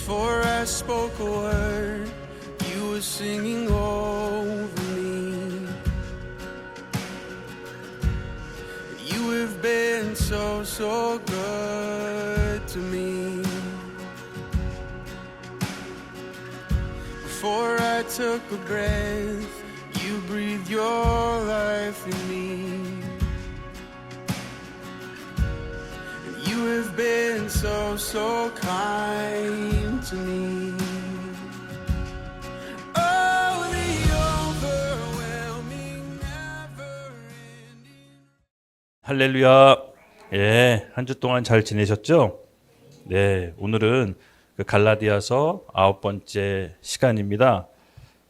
Before I spoke a word, you were singing over me. You have been so, so good to me. Before I took a breath, you breathed your life in me. And you have been so, so kind to me. Oh, the overwhelming, never-ending. 할렐루야. 예, 한 주 동안 잘 지내셨죠? 네, 오늘은 그 갈라디아서 9번째 시간입니다.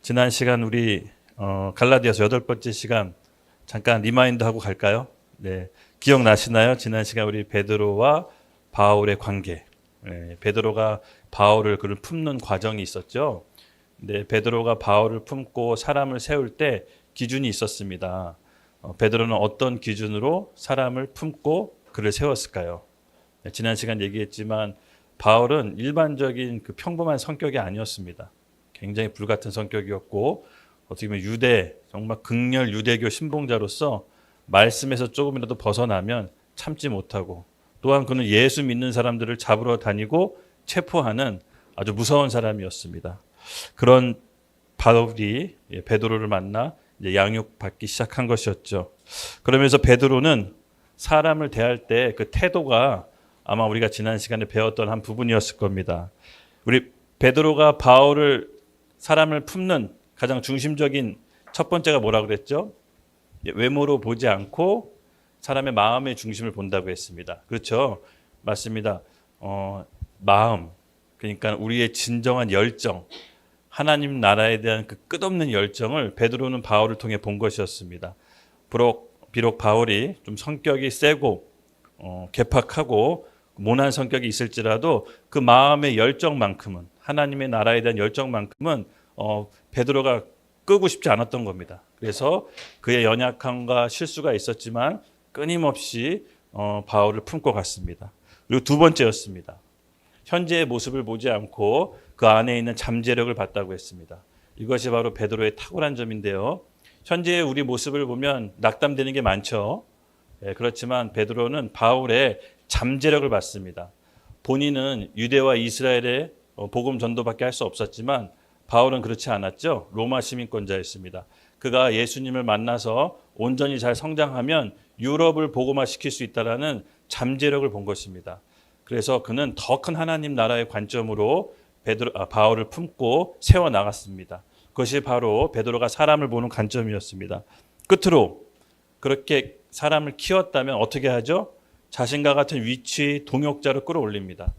지난 시간 우리 갈라디아서 8번째 시간 잠깐 리마인드 하고 갈까요? 네, 기억나시나요? 지난 시간 우리 베드로와 바울의 관계. 베드로가 바울을 그를 품는 과정이 있었죠. 네, 베드로가 바울을 품고 사람을 세울 때 기준이 있었습니다. 베드로는 어떤 기준으로 사람을 품고 그를 세웠을까요? 네, 지난 시간 얘기했지만 바울은 일반적인 그 평범한 성격이 아니었습니다. 굉장히 불같은 성격이었고 어떻게 보면 정말 극렬 유대교 신봉자로서 말씀에서 조금이라도 벗어나면 참지 못하고 또한 그는 예수 믿는 사람들을 잡으러 다니고 체포하는 아주 무서운 사람이었습니다. 그런 바울이 베드로를 만나 이제 양육받기 시작한 것이었죠. 그러면서 베드로는 사람을 대할 때 그 태도가 아마 우리가 지난 시간에 배웠던 한 부분이었을 겁니다. 우리 베드로가 바울을 사람을 품는 가장 중심적인 첫 번째가 뭐라고 그랬죠? 외모로 보지 않고 사람의 마음의 중심을 본다고 했습니다. 그렇죠? 맞습니다. 마음, 그러니까 우리의 진정한 열정, 하나님 나라에 대한 그 끝없는 열정을 베드로는 바울을 통해 본 것이었습니다. 비록 바울이 좀 성격이 세고 괴팍하고 모난 성격이 있을지라도 그 마음의 열정만큼은 하나님의 나라에 대한 열정만큼은 베드로가 끄고 싶지 않았던 겁니다. 그래서 그의 연약함과 실수가 있었지만 끊임없이 바울을 품고 갔습니다. 그리고 두 번째였습니다. 현재의 모습을 보지 않고 그 안에 있는 잠재력을 봤다고 했습니다. 이것이 바로 베드로의 탁월한 점인데요. 현재의 우리 모습을 보면 낙담되는 게 많죠. 그렇지만 베드로는 바울의 잠재력을 봤습니다. 본인은 유대와 이스라엘의 복음 전도밖에 할 수 없었지만 바울은 그렇지 않았죠. 로마 시민권자였습니다. 그가 예수님을 만나서 온전히 잘 성장하면 유럽을 복음화시킬 수 있다는 잠재력을 본 것입니다. 그래서 그는 더 큰 하나님 나라의 관점으로 바울을 품고 세워나갔습니다. 그것이 바로 베드로가 사람을 보는 관점이었습니다. 끝으로 그렇게 사람을 키웠다면 어떻게 하죠? 자신과 같은 위치 동역자로 끌어올립니다.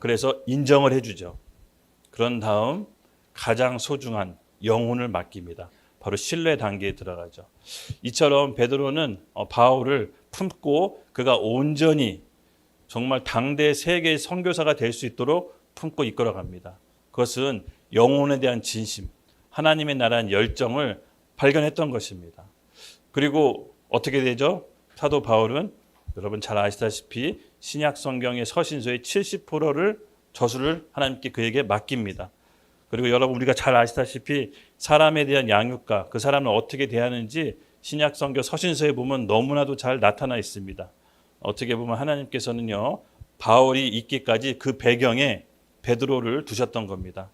그래서 인정을 해주죠. 그런 다음 가장 소중한 영혼을 맡깁니다. 바로 신뢰 단계에 들어가죠. 이처럼 베드로는 바울을 품고 그가 온전히 정말 당대 세계의 선교사가 될 수 있도록 품고 이끌어갑니다. 그것은 영혼에 대한 진심, 하나님의 나라의 열정을 발견했던 것입니다. 그리고 어떻게 되죠? 사도 바울은 여러분 잘 아시다시피 신약 성경의 서신서의 70%를 저수를 하나님께 그에게 맡깁니다. 그리고 여러분 우리가 잘 아시다시피 사람에 대한 양육과 그 사람을 어떻게 대하는지 신약 성경 서신서에 보면 너무나도 잘 나타나 있습니다. 어떻게 보면 하나님께서는요 바울이 있기까지 그 배경에 베드로를 두셨던 겁니다.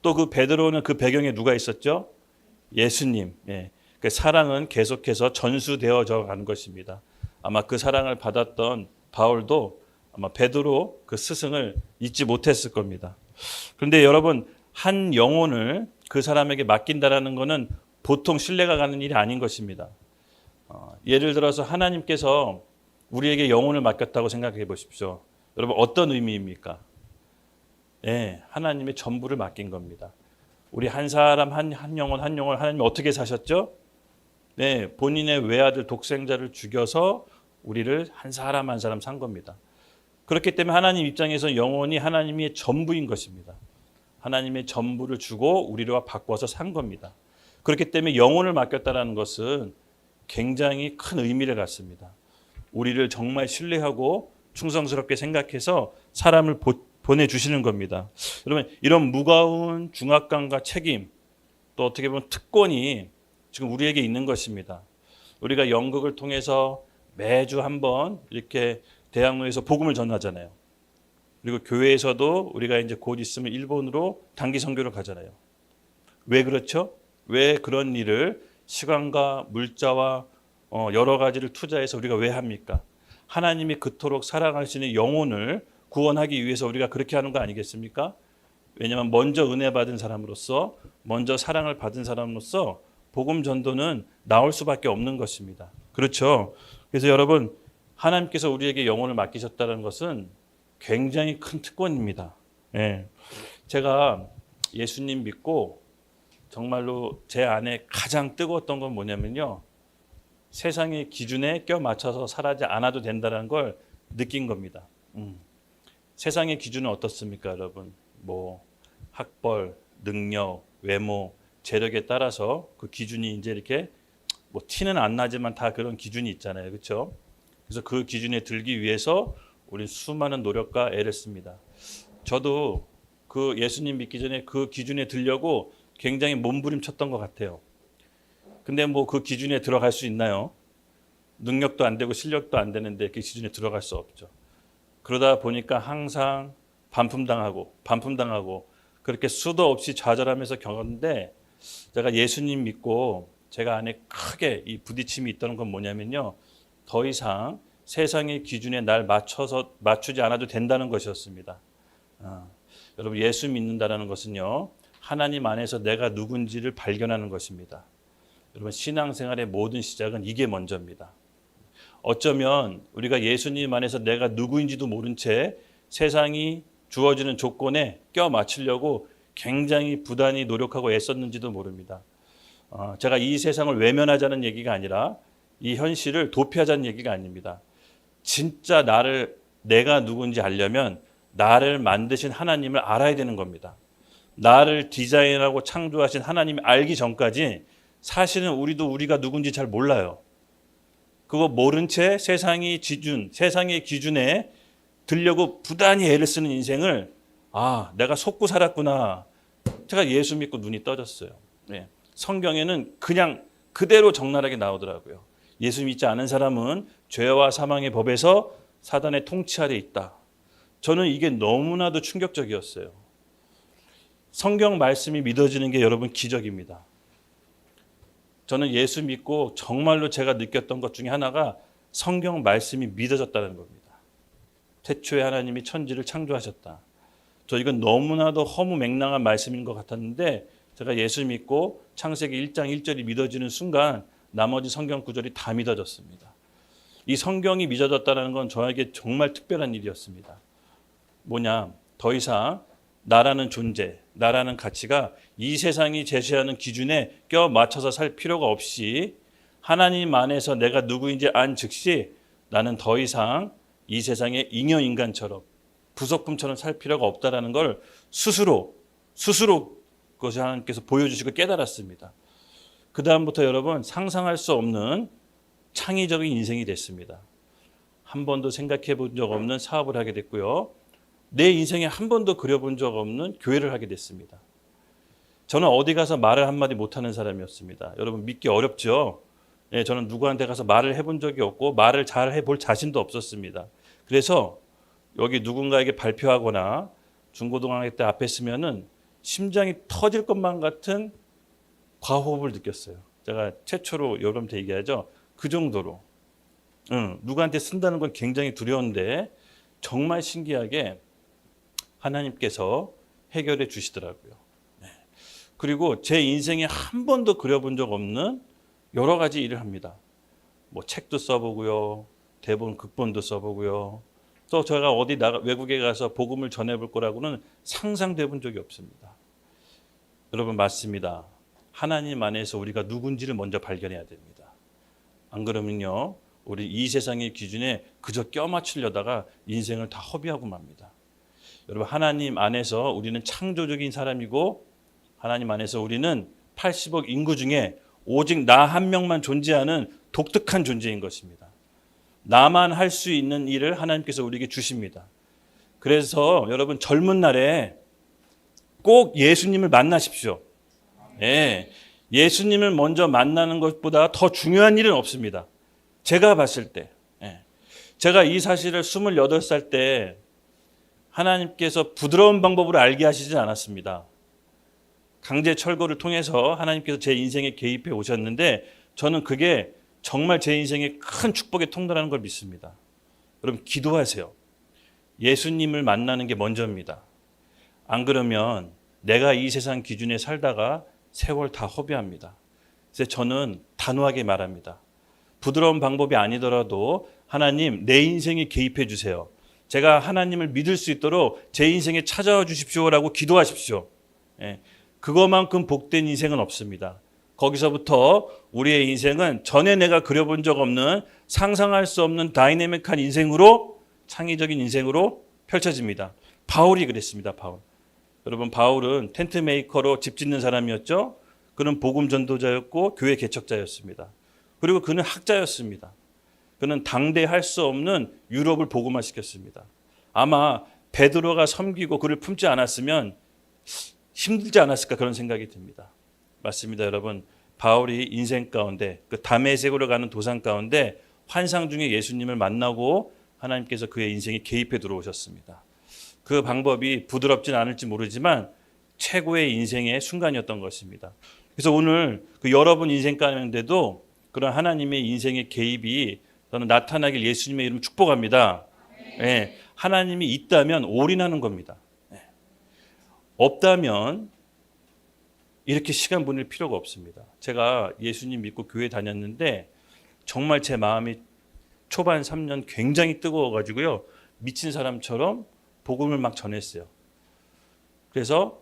또 그 베드로는 그 배경에 누가 있었죠? 예수님. 그 사랑은 계속해서 전수되어져 가는 것입니다. 아마 그 사랑을 받았던 바울도 아마 베드로 그 스승을 잊지 못했을 겁니다. 그런데 여러분 한 영혼을 그 사람에게 맡긴다라는 것은 보통 신뢰가 가는 일이 아닌 것입니다. 예를 들어서 하나님께서 우리에게 영혼을 맡겼다고 생각해 보십시오. 여러분 어떤 의미입니까? 하나님의 전부를 맡긴 겁니다. 우리 한 사람 한 영혼 하나님이 어떻게 사셨죠? 본인의 외아들 독생자를 죽여서 우리를 한 사람 한 사람 산 겁니다. 그렇기 때문에 하나님 입장에서 영혼이 하나님의 전부인 것입니다. 하나님의 전부를 주고 우리와 바꿔서 산 겁니다. 그렇기 때문에 영혼을 맡겼다는 것은 굉장히 큰 의미를 갖습니다. 우리를 정말 신뢰하고 충성스럽게 생각해서 사람을 보내주시는 겁니다. 여러분 이런 무거운 중압감과 책임 또 어떻게 보면 특권이 지금 우리에게 있는 것입니다. 우리가 연극을 통해서 매주 한번 이렇게 대학로에서 복음을 전하잖아요. 그리고 교회에서도 우리가 이제 곧 있으면 일본으로 단기 선교를 가잖아요. 왜 그렇죠? 왜 그런 일을 시간과 물자와 여러 가지를 투자해서 우리가 왜 합니까? 하나님이 그토록 사랑하시는 영혼을 구원하기 위해서 우리가 그렇게 하는 거 아니겠습니까? 왜냐하면 먼저 은혜 받은 사람으로서 먼저 사랑을 받은 사람으로서 복음 전도는 나올 수밖에 없는 것입니다. 그렇죠? 그래서 여러분 하나님께서 우리에게 영혼을 맡기셨다는 것은 굉장히 큰 특권입니다. 예. 제가 예수님 믿고 정말로 제 안에 가장 뜨거웠던 건 뭐냐면요. 세상의 기준에 껴 맞춰서 살아지 않아도 된다는 걸 느낀 겁니다. 세상의 기준은 어떻습니까, 여러분? 뭐 학벌, 능력, 외모, 재력에 따라서 그 기준이 이제 이렇게 뭐 티는 안 나지만 다 그런 기준이 있잖아요. 그렇죠? 그래서 그 기준에 들기 위해서 우리 수많은 노력과 애를 씁니다. 저도 그 예수님 믿기 전에 그 기준에 들려고 굉장히 몸부림쳤던 것 같아요. 근데 뭐 그 기준에 들어갈 수 있나요? 능력도 안 되고 실력도 안 되는데 그 기준에 들어갈 수 없죠. 그러다 보니까 항상 반품당하고 그렇게 수도 없이 좌절하면서 겪었는데 제가 예수님 믿고 제가 안에 크게 이 부딪힘이 있다는 건 뭐냐면요. 더 이상 세상의 기준에 날 맞추지 않아도 된다는 것이었습니다. 여러분 예수 믿는다는 것은요. 하나님 안에서 내가 누군지를 발견하는 것입니다. 여러분 신앙생활의 모든 시작은 이게 먼저입니다. 어쩌면 우리가 예수님 안에서 내가 누구인지도 모른 채 세상이 주어지는 조건에 껴 맞추려고 굉장히 부단히 노력하고 애썼는지도 모릅니다. 제가 이 세상을 외면하자는 얘기가 아니라 이 현실을 도피하자는 얘기가 아닙니다. 진짜 내가 누군지 알려면 나를 만드신 하나님을 알아야 되는 겁니다. 나를 디자인하고 창조하신 하나님을 알기 전까지 사실은 우리가 누군지 잘 몰라요. 그거 모른 채 세상의 기준에 들려고 부단히 애를 쓰는 인생을 내가 속고 살았구나. 제가 예수 믿고 눈이 떠졌어요. 네. 성경에는 그냥 그대로 적나라하게 나오더라고요. 예수 믿지 않은 사람은 죄와 사망의 법에서 사단의 통치 아래 있다. 저는 이게 너무나도 충격적이었어요. 성경 말씀이 믿어지는 게 여러분 기적입니다. 저는 예수 믿고 정말로 제가 느꼈던 것 중에 하나가 성경 말씀이 믿어졌다는 겁니다. 태초에 하나님이 천지를 창조하셨다. 저 이건 너무나도 허무맹랑한 말씀인 것 같았는데 제가 예수 믿고 창세기 1장 1절이 믿어지는 순간 나머지 성경 구절이 다 믿어졌습니다. 이 성경이 믿어졌다는 건 저에게 정말 특별한 일이었습니다. 뭐냐? 더 이상 나라는 존재, 나라는 가치가 이 세상이 제시하는 기준에 껴 맞춰서 살 필요가 없이 하나님 안에서 내가 누구인지 안 즉시 나는 더 이상 이 세상의 잉여 인간처럼 부속품처럼 살 필요가 없다라는 걸 스스로 그것을 하나님께서 보여주시고 깨달았습니다. 그 다음부터 여러분 상상할 수 없는 창의적인 인생이 됐습니다. 한 번도 생각해 본 적 없는 사업을 하게 됐고요. 내 인생에 한 번도 그려본 적 없는 교회를 하게 됐습니다. 저는 어디 가서 말을 한마디 못하는 사람이었습니다. 여러분 믿기 어렵죠? 네, 저는 누구한테 가서 말을 해본 적이 없고 말을 잘 해볼 자신도 없었습니다. 그래서 여기 누군가에게 발표하거나 중고등학교 때 앞에 서면은 심장이 터질 것만 같은 과호흡을 느꼈어요. 제가 최초로 여러분한테 얘기하죠. 그 정도로. 누구한테 쓴다는 건 굉장히 두려운데 정말 신기하게 하나님께서 해결해 주시더라고요. 네. 그리고 제 인생에 한 번도 그려본 적 없는 여러 가지 일을 합니다. 뭐 책도 써보고요. 대본 극본도 써보고요. 또 제가 외국에 가서 복음을 전해볼 거라고는 상상도 해본 적이 없습니다. 여러분 맞습니다. 하나님 안에서 우리가 누군지를 먼저 발견해야 됩니다. 안 그러면요. 우리 이 세상의 기준에 그저 껴맞추려다가 인생을 다 허비하고 맙니다. 여러분 하나님 안에서 우리는 창조적인 사람이고 하나님 안에서 우리는 80억 인구 중에 오직 나 한 명만 존재하는 독특한 존재인 것입니다. 나만 할 수 있는 일을 하나님께서 우리에게 주십니다. 그래서 여러분 젊은 날에 꼭 예수님을 만나십시오. 예, 예수님을 먼저 만나는 것보다 더 중요한 일은 없습니다. 제가 봤을 때. 예, 제가 이 사실을 28살 때 하나님께서 부드러운 방법으로 알게 하시지 않았습니다. 강제 철거를 통해서 하나님께서 제 인생에 개입해 오셨는데 저는 그게 정말 제 인생에 큰 축복의 통로라는 걸 믿습니다. 여러분 기도하세요. 예수님을 만나는 게 먼저입니다. 안 그러면 내가 이 세상 기준에 살다가 세월 다 허비합니다. 그래서 저는 단호하게 말합니다. 부드러운 방법이 아니더라도 하나님 내 인생에 개입해 주세요. 제가 하나님을 믿을 수 있도록 제 인생에 찾아와 주십시오라고 기도하십시오. 예, 그것만큼 복된 인생은 없습니다. 거기서부터 우리의 인생은 전에 내가 그려본 적 없는 상상할 수 없는 다이내믹한 인생으로 창의적인 인생으로 펼쳐집니다. 바울이 그랬습니다. 바울. 여러분 바울은 텐트 메이커로 집 짓는 사람이었죠. 그는 복음 전도자였고 교회 개척자였습니다. 그리고 그는 학자였습니다. 그는 당대할 수 없는 유럽을 복음화시켰습니다. 아마 베드로가 섬기고 그를 품지 않았으면 힘들지 않았을까 그런 생각이 듭니다. 맞습니다, 여러분. 바울이 인생 가운데 그 다메섹으로 가는 도상 가운데 환상 중에 예수님을 만나고 하나님께서 그의 인생에 개입해 들어오셨습니다. 그 방법이 부드럽진 않을지 모르지만 최고의 인생의 순간이었던 것입니다. 그래서 오늘 그 여러분 인생 가운데도 그런 하나님의 인생의 개입이 저는 나타나길 예수님의 이름으로 축복합니다. 네, 하나님이 있다면 올인하는 겁니다. 네. 없다면 이렇게 시간 보낼 필요가 없습니다. 제가 예수님 믿고 교회 다녔는데 정말 제 마음이 초반 3년 굉장히 뜨거워가지고요. 미친 사람처럼 복음을 막 전했어요. 그래서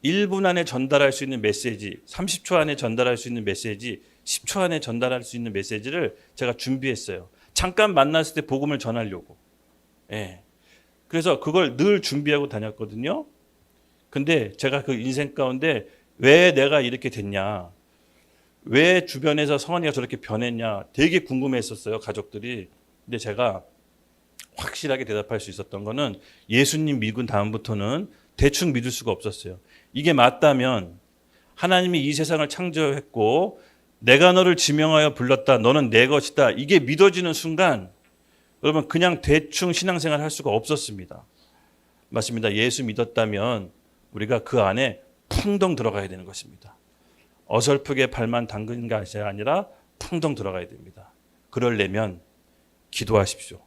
1분 안에 전달할 수 있는 메시지, 30초 안에 전달할 수 있는 메시지, 10초 안에 전달할 수 있는 메시지를 제가 준비했어요. 잠깐 만났을 때 복음을 전하려고. 예. 그래서 그걸 늘 준비하고 다녔거든요. 근데 제가 그 인생 가운데 왜 내가 이렇게 됐냐, 왜 주변에서 성환이가 저렇게 변했냐 되게 궁금했었어요, 가족들이. 근데 제가 확실하게 대답할 수 있었던 거는 예수님 믿은 다음부터는 대충 믿을 수가 없었어요. 이게 맞다면 하나님이 이 세상을 창조했고 내가 너를 지명하여 불렀다, 너는 내 것이다, 이게 믿어지는 순간 여러분 그냥 대충 신앙생활 할 수가 없었습니다. 맞습니다. 예수 믿었다면 우리가 그 안에 풍덩 들어가야 되는 것입니다. 어설프게 발만 담그는 것이 아니라 풍덩 들어가야 됩니다. 그러려면 기도하십시오.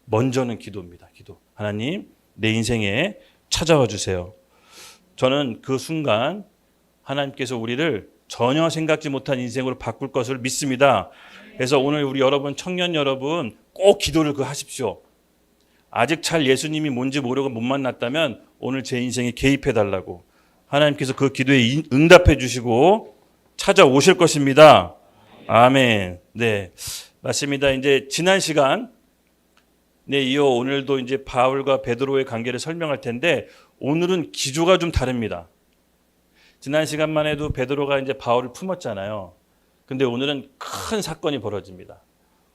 먼저는 기도입니다. 기도. 하나님 내 인생에 찾아와 주세요. 저는 그 순간 하나님께서 우리를 전혀 생각지 못한 인생으로 바꿀 것을 믿습니다. 그래서 오늘 우리 여러분, 청년 여러분 꼭 기도를 하십시오. 아직 잘 예수님이 뭔지 모르고 못 만났다면 오늘 제 인생에 개입해 달라고 하나님께서 그 기도에 응답해 주시고 찾아오실 것입니다. 아멘. 네, 맞습니다. 이제 지난 시간 이어 오늘도 이제 바울과 베드로의 관계를 설명할 텐데 오늘은 기조가 좀 다릅니다. 지난 시간만 해도 베드로가 이제 바울을 품었잖아요. 근데 오늘은 큰 사건이 벌어집니다.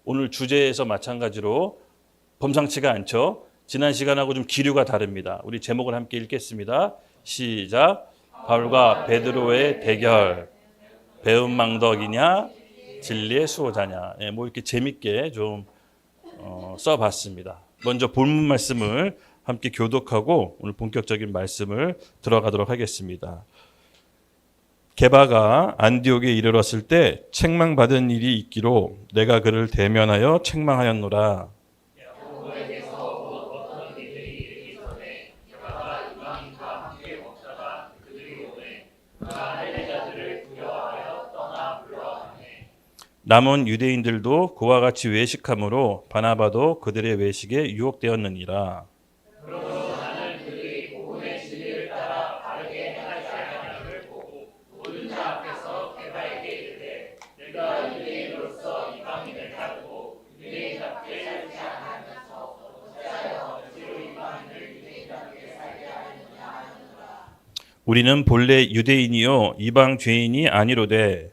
오늘 주제에서 마찬가지로 범상치가 않죠. 지난 시간하고 좀 기류가 다릅니다. 우리 제목을 함께 읽겠습니다. 시작. 바울과 베드로의 대결. 배은망덕이냐 진리의 수호자냐. 뭐 이렇게 재밌게 좀 써봤습니다. 먼저 본문 말씀을 함께 교독하고 오늘 본격적인 말씀을 들어가도록 하겠습니다. 게바가 안디옥에 이르렀을 때 책망받은 일이 있기로 내가 그를 대면하여 책망하였노라. 남은 유대인들도 그와 같이 외식함으로 바나바도 그들의 외식에 유혹되었느니라. 우리는 본래 유대인이요 이방 죄인이 아니로되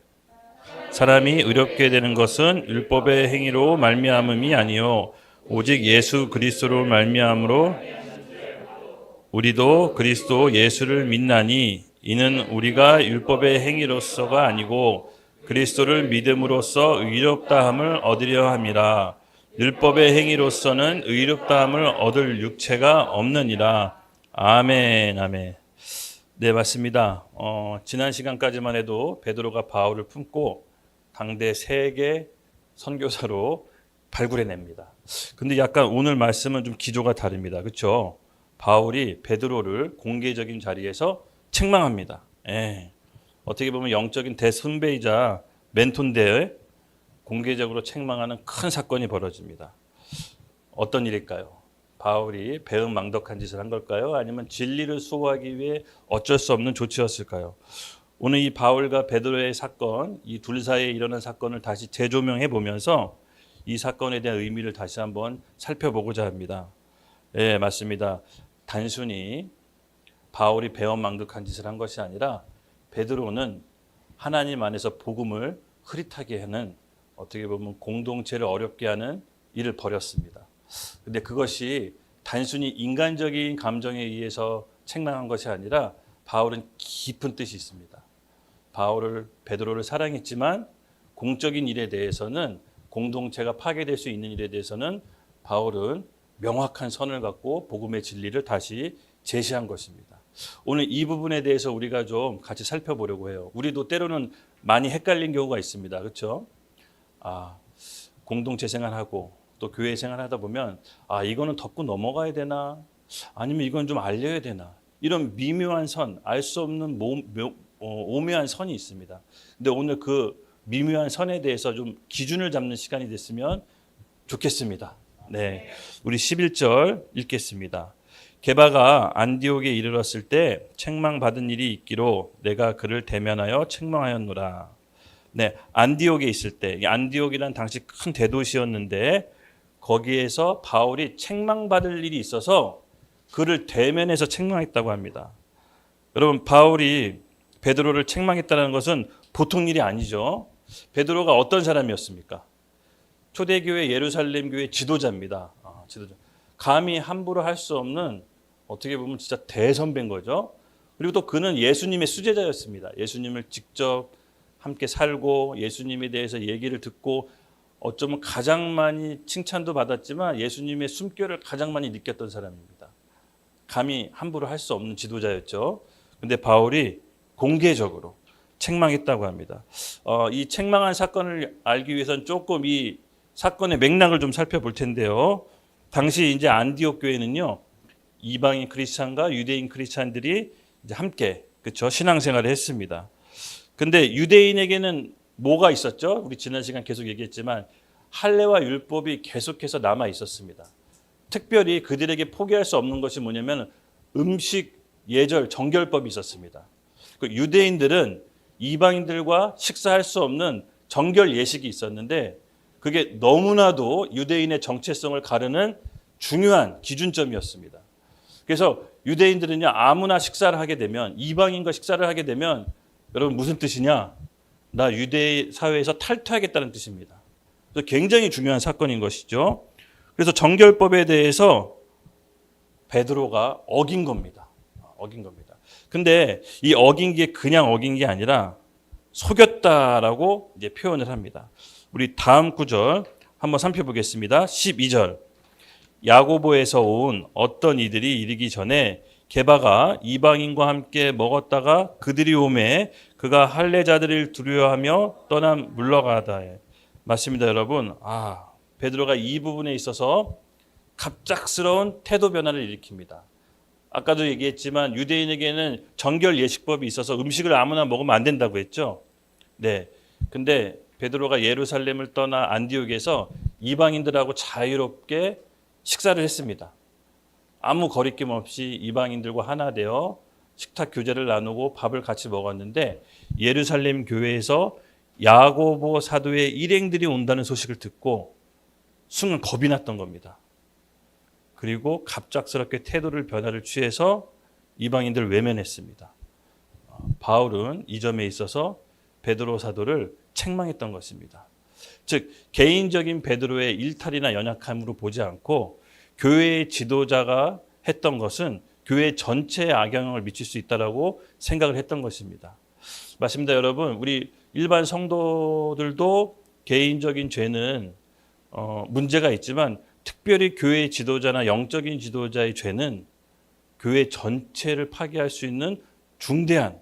사람이 의롭게 되는 것은 율법의 행위로 말미암음이 아니요 오직 예수 그리스도로 말미암으로 우리도 그리스도 예수를 믿나니 이는 우리가 율법의 행위로서가 아니고 그리스도를 믿음으로써 의롭다함을 얻으려 함이라. 율법의 행위로서는 의롭다함을 얻을 육체가 없느니라. 아멘, 아멘. 네, 맞습니다. 지난 시간까지만 해도 베드로가 바울을 품고 당대 세계 선교사로 발굴해냅니다. 근데 약간 오늘 말씀은 좀 기조가 다릅니다. 그렇죠? 바울이 베드로를 공개적인 자리에서 책망합니다. 예. 어떻게 보면 영적인 대선배이자 멘토인데 공개적으로 책망하는 큰 사건이 벌어집니다. 어떤 일일까요? 바울이 배은망덕한 짓을 한 걸까요? 아니면 진리를 수호하기 위해 어쩔 수 없는 조치였을까요? 오늘 이 바울과 베드로의 사건, 이 둘 사이에 일어난 사건을 다시 재조명해 보면서 이 사건에 대한 의미를 다시 한번 살펴보고자 합니다. 예, 맞습니다. 단순히 바울이 배은망덕한 짓을 한 것이 아니라 베드로는 하나님 안에서 복음을 흐릿하게 하는, 어떻게 보면 공동체를 어렵게 하는 일을 벌였습니다. 근데 그것이 단순히 인간적인 감정에 의해서 책망한 것이 아니라 바울은 깊은 뜻이 있습니다. 베드로를 사랑했지만 공적인 일에 대해서는, 공동체가 파괴될 수 있는 일에 대해서는 바울은 명확한 선을 갖고 복음의 진리를 다시 제시한 것입니다. 오늘 이 부분에 대해서 우리가 좀 같이 살펴보려고 해요. 우리도 때로는 많이 헷갈린 경우가 있습니다. 그렇죠? 공동체 생활하고 또 교회 생활하다 보면 이거는 덮고 넘어가야 되나? 아니면 이건 좀 알려야 되나? 이런 미묘한 선, 알 수 없는 오묘한 선이 있습니다. 근데 오늘 그 미묘한 선에 대해서 좀 기준을 잡는 시간이 됐으면 좋겠습니다. 네, 우리 11절 읽겠습니다. 게바가 안디옥에 이르렀을 때 책망받은 일이 있기로 내가 그를 대면하여 책망하였노라. 네, 안디옥에 있을 때, 안디옥이란 당시 큰 대도시였는데 거기에서 바울이 책망받을 일이 있어서 그를 대면해서 책망했다고 합니다. 여러분, 바울이 베드로를 책망했다는 것은 보통 일이 아니죠. 베드로가 어떤 사람이었습니까? 초대교회 예루살렘 교회 지도자입니다. 지도자. 감히 함부로 할 수 없는, 어떻게 보면 진짜 대선배인 거죠. 그리고 또 그는 예수님의 수제자였습니다. 예수님을 직접 함께 살고 예수님에 대해서 얘기를 듣고 어쩌면 가장 많이 칭찬도 받았지만 예수님의 숨결을 가장 많이 느꼈던 사람입니다. 감히 함부로 할 수 없는 지도자였죠. 근데 바울이 공개적으로 책망했다고 합니다. 이 책망한 사건을 알기 위해서는 조금 이 사건의 맥락을 좀 살펴볼 텐데요. 당시 이제 안디옥 교회는요, 이방인 크리스찬과 유대인 크리스찬들이 이제 함께, 그렇죠, 신앙생활을 했습니다. 근데 유대인에게는 뭐가 있었죠? 우리 지난 시간 계속 얘기했지만 할례와 율법이 계속해서 남아 있었습니다. 특별히 그들에게 포기할 수 없는 것이 뭐냐면 음식, 예절, 정결법이 있었습니다. 그 유대인들은 이방인들과 식사할 수 없는 정결 예식이 있었는데 그게 너무나도 유대인의 정체성을 가르는 중요한 기준점이었습니다. 그래서 유대인들은요, 아무나 식사를 하게 되면, 이방인과 식사를 하게 되면 여러분 무슨 뜻이냐? 나 유대 사회에서 탈퇴하겠다는 뜻입니다. 그래서 굉장히 중요한 사건인 것이죠. 그래서 정결법에 대해서 베드로가 어긴 겁니다. 어긴 겁니다. 근데 이 어긴 게 그냥 어긴 게 아니라 속였다라고 이제 표현을 합니다. 우리 다음 구절 한번 살펴보겠습니다. 12절. 야고보에서 온 어떤 이들이 이르기 전에 게바가 이방인과 함께 먹었다가 그들이 오매 그가 할례자들을 두려워하며 떠나 물러가다. 맞습니다, 여러분. 베드로가 이 부분에 있어서 갑작스러운 태도 변화를 일으킵니다. 아까도 얘기했지만 유대인에게는 정결 예식법이 있어서 음식을 아무나 먹으면 안 된다고 했죠. 네. 근데 베드로가 예루살렘을 떠나 안디옥에서 이방인들하고 자유롭게 식사를 했습니다. 아무 거리낌 없이 이방인들과 하나 되어 식탁 교제를 나누고 밥을 같이 먹었는데 예루살렘 교회에서 야고보 사도의 일행들이 온다는 소식을 듣고 순간 겁이 났던 겁니다. 그리고 갑작스럽게 태도를 변화를 취해서 이방인들을 외면했습니다. 바울은 이 점에 있어서 베드로 사도를 책망했던 것입니다. 즉 개인적인 베드로의 일탈이나 연약함으로 보지 않고 교회의 지도자가 했던 것은 교회 전체에 악영향을 미칠 수 있다라고 생각을 했던 것입니다. 맞습니다, 여러분. 우리 일반 성도들도 개인적인 죄는 문제가 있지만 특별히 교회 지도자나 영적인 지도자의 죄는 교회 전체를 파괴할 수 있는 중대한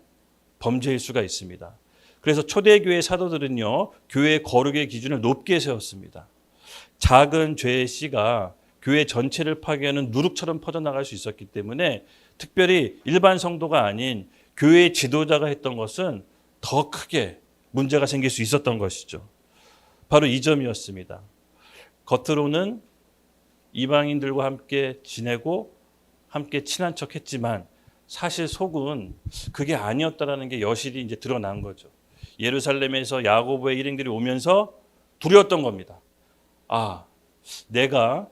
범죄일 수가 있습니다. 그래서 초대교회 사도들은요, 교회의 거룩의 기준을 높게 세웠습니다. 작은 죄의 씨가 교회 전체를 파괴하는 누룩처럼 퍼져나갈 수 있었기 때문에 특별히 일반 성도가 아닌 교회 지도자가 했던 것은 더 크게 문제가 생길 수 있었던 것이죠. 바로 이 점이었습니다. 겉으로는 이방인들과 함께 지내고 함께 친한 척 했지만 사실 속은 그게 아니었다라는 게 여실히 이제 드러난 거죠. 예루살렘에서 야고보의 일행들이 오면서 두려웠던 겁니다. 아, 내가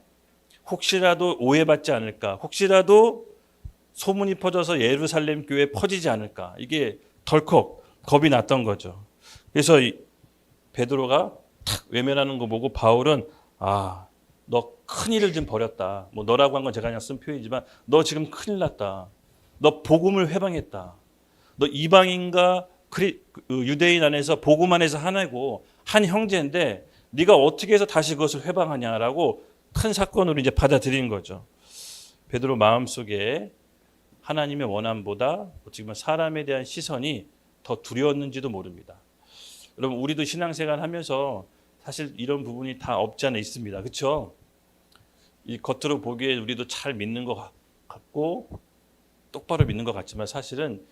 혹시라도 오해받지 않을까? 혹시라도 소문이 퍼져서 예루살렘 교회에 퍼지지 않을까? 이게 덜컥 겁이 났던 거죠. 그래서 베드로가 탁 외면하는 거 보고 바울은 너 큰일을 좀 벌였다. 뭐 너라고 한 건 제가 그냥 쓴 표현이지만 너 지금 큰일 났다. 너 복음을 회방했다. 너 이방인과 유대인 안에서 복음 안에서 하나고 한 형제인데 네가 어떻게 해서 다시 그것을 회방하냐라고 큰 사건으로 이제 받아들인 거죠. 베드로 마음속에 하나님의 원함보다 어떻게 보면 사람에 대한 시선이 더 두려웠는지도 모릅니다. 여러분, 우리도 신앙생활 하면서 사실 이런 부분이 다 없지 않아 있습니다. 그렇죠? 이 겉으로 보기에 우리도 잘 믿는 것 같고 똑바로 믿는 것 같지만 사실은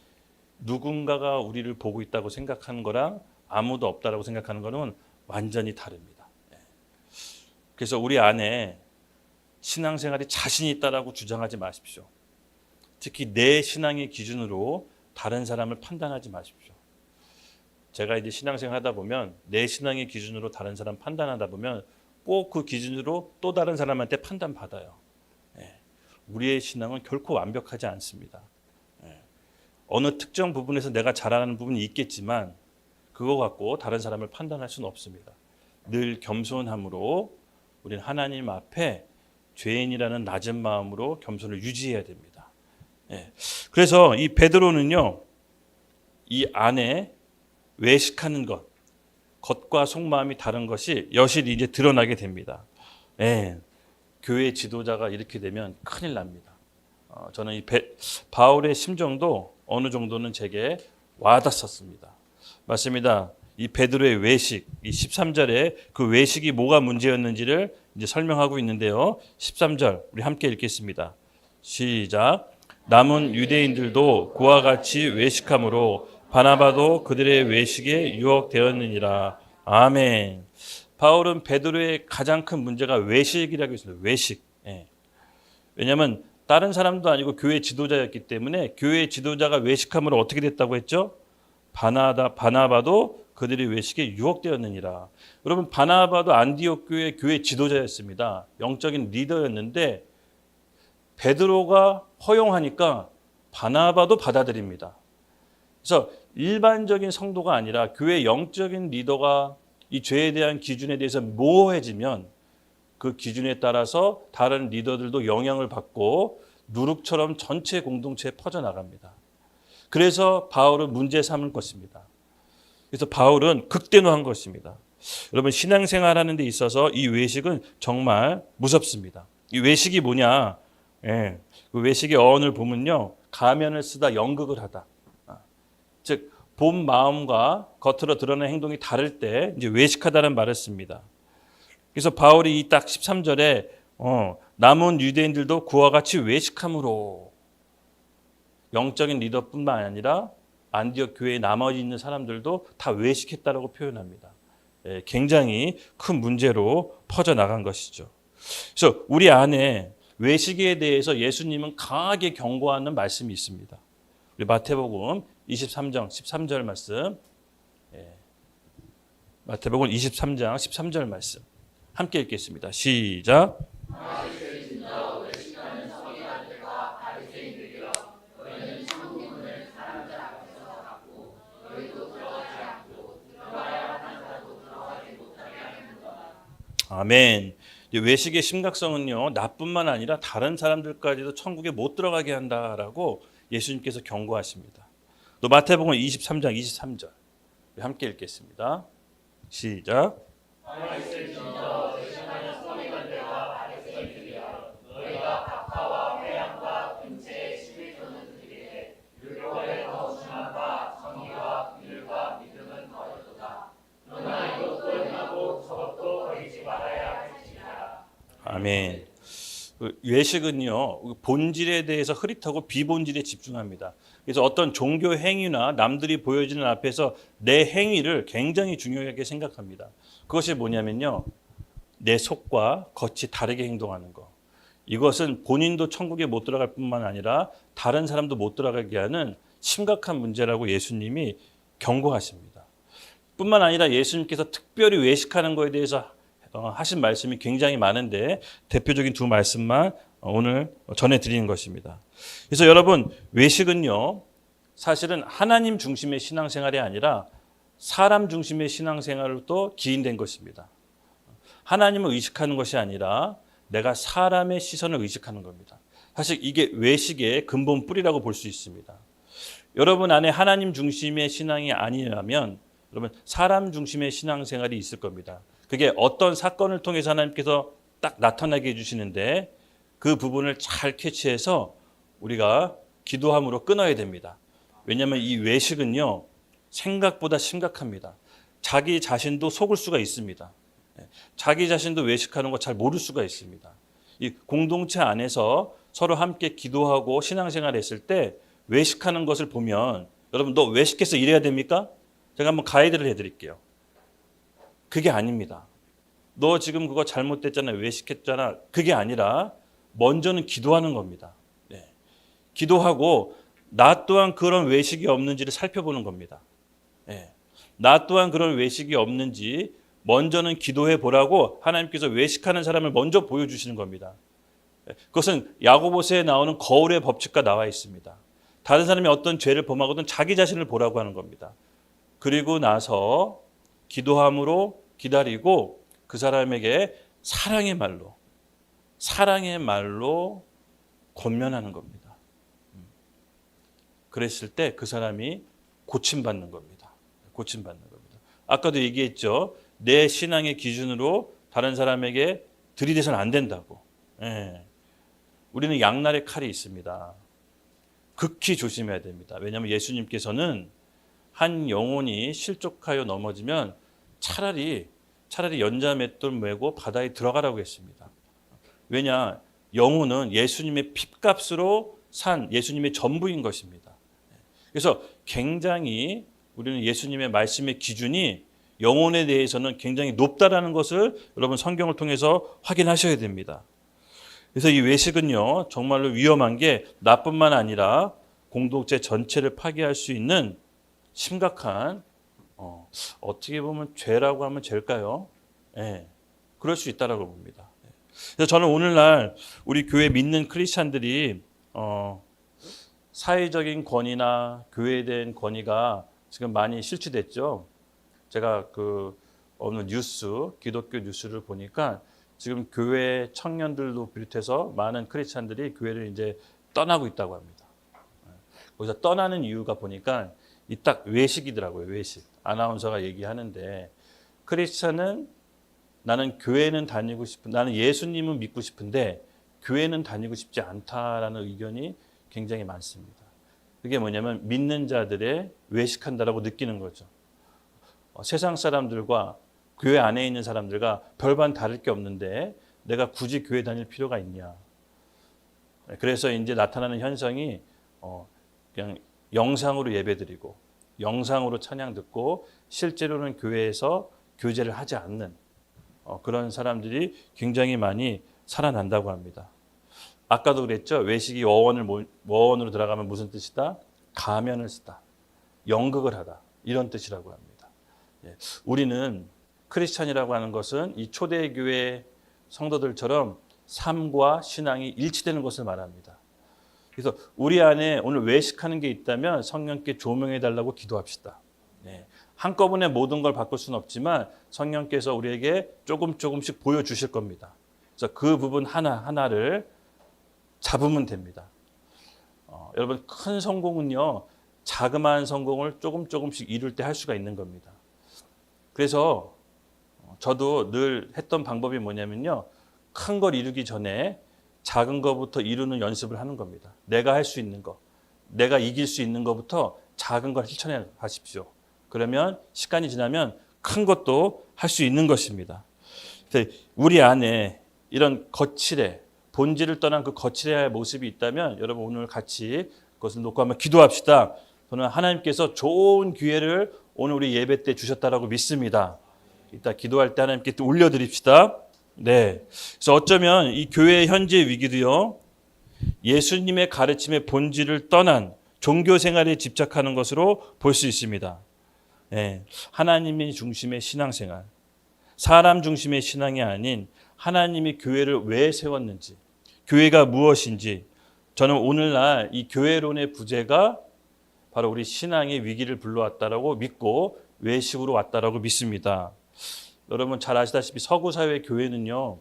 누군가가 우리를 보고 있다고 생각하는 거랑 아무도 없다라고 생각하는 거는 완전히 다릅니다. 그래서 우리 안에 신앙생활에 자신이 있다라고 주장하지 마십시오. 특히 내 신앙의 기준으로 다른 사람을 판단하지 마십시오. 제가 이제 신앙생활 하다 보면 내 신앙의 기준으로 다른 사람 판단하다 보면 꼭 그 기준으로 또 다른 사람한테 판단받아요. 우리의 신앙은 결코 완벽하지 않습니다. 어느 특정 부분에서 내가 잘하는 부분이 있겠지만 그거 갖고 다른 사람을 판단할 수는 없습니다. 늘 겸손함으로 우리는 하나님 앞에 죄인이라는 낮은 마음으로 겸손을 유지해야 됩니다. 그래서 이 베드로는요, 이 안에 외식하는 것, 겉과 속마음이 다른 것이 여실히 이제 드러나게 됩니다. 교회 지도자가 이렇게 되면 큰일 납니다. 저는 이 바울의 심정도 어느 정도는 제게 와닿았습니다. 맞습니다. 이 베드로의 외식, 이 13절에 그 외식이 뭐가 문제였는지를 이제 설명하고 있는데요. 13절 우리 함께 읽겠습니다. 시작. 남은 유대인들도 그와 같이 외식함으로 바나바도 그들의 외식에 유혹되었느니라. 아멘. 바울은 베드로의 가장 큰 문제가 외식이라고 했습니다. 외식. 왜냐하면 다른 사람도 아니고 교회 지도자였기 때문에 교회 지도자가 외식함으로 어떻게 됐다고 했죠? 바나바도 그들의 외식에 유혹되었느니라. 여러분, 바나바도 안디옥 교회 지도자였습니다. 영적인 리더였는데 베드로가 허용하니까 바나바도 받아들입니다. 그래서 일반적인 성도가 아니라 교회 영적인 리더가 이 죄에 대한 기준에 대해서 모호해지면 그 기준에 따라서 다른 리더들도 영향을 받고 누룩처럼 전체 공동체에 퍼져나갑니다. 그래서 바울은 문제 삼을 것입니다. 그래서 바울은 극대노한 것입니다. 여러분, 신앙생활하는 데 있어서 이 외식은 정말 무섭습니다. 이 외식이 뭐냐? 그 외식의 어원을 보면요, 가면을 쓰다 연극을 하다. 즉 본 마음과 겉으로 드러나는 행동이 다를 때 이제 외식하다는 말을 씁니다. 그래서 바울이 이 딱 13절에 남은 유대인들도 그와 같이 외식함으로, 영적인 리더뿐만 아니라 안디옥 교회에 나머지 있는 사람들도 다 외식했다라고 표현합니다. 굉장히 큰 문제로 퍼져나간 것이죠. 그래서 우리 안에 외식에 대해서 예수님은 강하게 경고하는 말씀이 있습니다. 우리 마태복음 23장 13절 말씀, 마태복음 23장 13절 말씀 함께 읽겠습니다. 시작. 아멘. 이제 외식의 심각성은요, 나뿐만 아니라 다른 사람들까지도 천국에 못 들어가게 한다라고 예수님께서 경고하십니다. 또 마태복음 23장 23절 함께 읽겠습니다. 시작. 아멘. 외식은요, 본질에 대해서 흐릿하고 비본질에 집중합니다. 그래서 어떤 종교 행위나 남들이 보여지는 앞에서 내 행위를 굉장히 중요하게 생각합니다. 그것이 뭐냐면요, 내 속과 겉이 다르게 행동하는 거. 이것은 본인도 천국에 못 들어갈 뿐만 아니라 다른 사람도 못 들어가게 하는 심각한 문제라고 예수님이 경고하십니다. 뿐만 아니라 예수님께서 특별히 외식하는 것에 대해서 하신 말씀이 굉장히 많은데 대표적인 두 말씀만 오늘 전해드리는 것입니다. 그래서 여러분, 외식은요, 사실은 하나님 중심의 신앙생활이 아니라 사람 중심의 신앙생활로 또 기인된 것입니다. 하나님을 의식하는 것이 아니라 내가 사람의 시선을 의식하는 겁니다. 사실 이게 외식의 근본 뿌리라고 볼 수 있습니다. 여러분 안에 하나님 중심의 신앙이 아니라면 여러분 사람 중심의 신앙생활이 있을 겁니다. 그게 어떤 사건을 통해서 하나님께서 딱 나타나게 해주시는데 그 부분을 잘 캐치해서 우리가 기도함으로 끊어야 됩니다. 왜냐하면 이 외식은요, 생각보다 심각합니다. 자기 자신도 속을 수가 있습니다. 자기 자신도 외식하는 거 잘 모를 수가 있습니다. 이 공동체 안에서 서로 함께 기도하고 신앙생활을 했을 때 외식하는 것을 보면 여러분, 너 외식해서 이래야 됩니까? 제가 한번 가이드를 해드릴게요. 그게 아닙니다. 너 지금 그거 잘못됐잖아, 외식했잖아. 그게 아니라 먼저는 기도하는 겁니다. 네. 기도하고 나 또한 그런 외식이 없는지를 살펴보는 겁니다. 네. 나 또한 그런 외식이 없는지 먼저는 기도해 보라고 하나님께서 외식하는 사람을 먼저 보여주시는 겁니다. 그것은 야고보서에 나오는 거울의 법칙과 나와 있습니다. 다른 사람이 어떤 죄를 범하거든 자기 자신을 보라고 하는 겁니다. 그리고 나서 기도함으로 기다리고 그 사람에게 사랑의 말로 권면하는 겁니다. 그랬을 때 그 사람이 고침받는 겁니다. 고침받는 겁니다. 아까도 얘기했죠. 내 신앙의 기준으로 다른 사람에게 들이대서는 안 된다고. 예. 우리는 양날의 칼이 있습니다. 극히 조심해야 됩니다. 왜냐하면 예수님께서는 한 영혼이 실족하여 넘어지면 차라리 연자맷돌 메고 바다에 들어가라고 했습니다. 왜냐? 영혼은 예수님의 핏값으로 산 예수님의 전부인 것입니다. 그래서 굉장히 우리는 예수님의 말씀의 기준이 영혼에 대해서는 굉장히 높다라는 것을 여러분 성경을 통해서 확인하셔야 됩니다. 그래서 이 외식은요, 정말로 위험한 게 나뿐만 아니라 공동체 전체를 파괴할 수 있는 심각한 어떻게 보면 죄라고 하면 죄일까요? 네, 그럴 수 있다라고 봅니다. 그래서 저는 오늘날 우리 교회 믿는 크리스찬들이 사회적인 권위나 교회에 대한 권위가 지금 많이 실추됐죠. 제가 어느 기독교 뉴스를 보니까 지금 교회 청년들도 비롯해서 많은 크리스찬들이 교회를 이제 떠나고 있다고 합니다. 거기서 떠나는 이유가 보니까 이 딱 외식이더라고요. 외식. 아나운서가 얘기하는데 크리스찬은 나는 교회는 다니고 싶은, 나는 예수님은 믿고 싶은데 교회는 다니고 싶지 않다라는 의견이 굉장히 많습니다. 그게 뭐냐면 믿는 자들의 외식한다라고 느끼는 거죠. 세상 사람들과 교회 안에 있는 사람들과 별반 다를 게 없는데 내가 굳이 교회 다닐 필요가 있냐. 그래서 이제 나타나는 현상이 그냥 영상으로 예배드리고 영상으로 찬양 듣고 실제로는 교회에서 교제를 하지 않는 그런 사람들이 굉장히 많이 살아난다고 합니다. 아까도 그랬죠. 외식이 어원으로 들어가면 무슨 뜻이다? 가면을 쓰다. 연극을 하다. 이런 뜻이라고 합니다. 우리는 크리스찬이라고 하는 것은 이 초대교회 성도들처럼 삶과 신앙이 일치되는 것을 말합니다. 그래서 우리 안에 오늘 외식하는 게 있다면 성령께 조명해 달라고 기도합시다. 한꺼번에 모든 걸 바꿀 수는 없지만 성령께서 우리에게 조금씩 보여주실 겁니다. 그래서 그 부분 하나하나를 잡으면 됩니다. 여러분 큰 성공은요. 자그마한 성공을 조금씩 이룰 때 할 수가 있는 겁니다. 그래서 저도 늘 했던 방법이 뭐냐면요. 큰 걸 이루기 전에 작은 것부터 이루는 연습을 하는 겁니다. 내가 할 수 있는 거, 내가 이길 수 있는 것부터 작은 걸 실천해 가십시오. 그러면 시간이 지나면 큰 것도 할 수 있는 것입니다. 그래서 우리 안에 이런 거칠애, 본질을 떠난 그 거칠애의 모습이 있다면 여러분 오늘 같이 그것을 놓고 한번 기도합시다. 저는 하나님께서 좋은 기회를 오늘 우리 예배 때 주셨다라고 믿습니다. 이따 기도할 때 하나님께 또 올려드립시다. 네. 그래서 어쩌면 이 교회의 현재 위기도요, 예수님의 가르침의 본질을 떠난 종교 생활에 집착하는 것으로 볼 수 있습니다. 네. 하나님이 중심의 신앙생활, 사람 중심의 신앙이 아닌 하나님이 교회를 왜 세웠는지, 교회가 무엇인지, 저는 오늘날 이 교회론의 부재가 바로 우리 신앙의 위기를 불러왔다라고 믿고 외식으로 왔다라고 믿습니다. 여러분 잘 아시다시피 서구 사회 교회는요,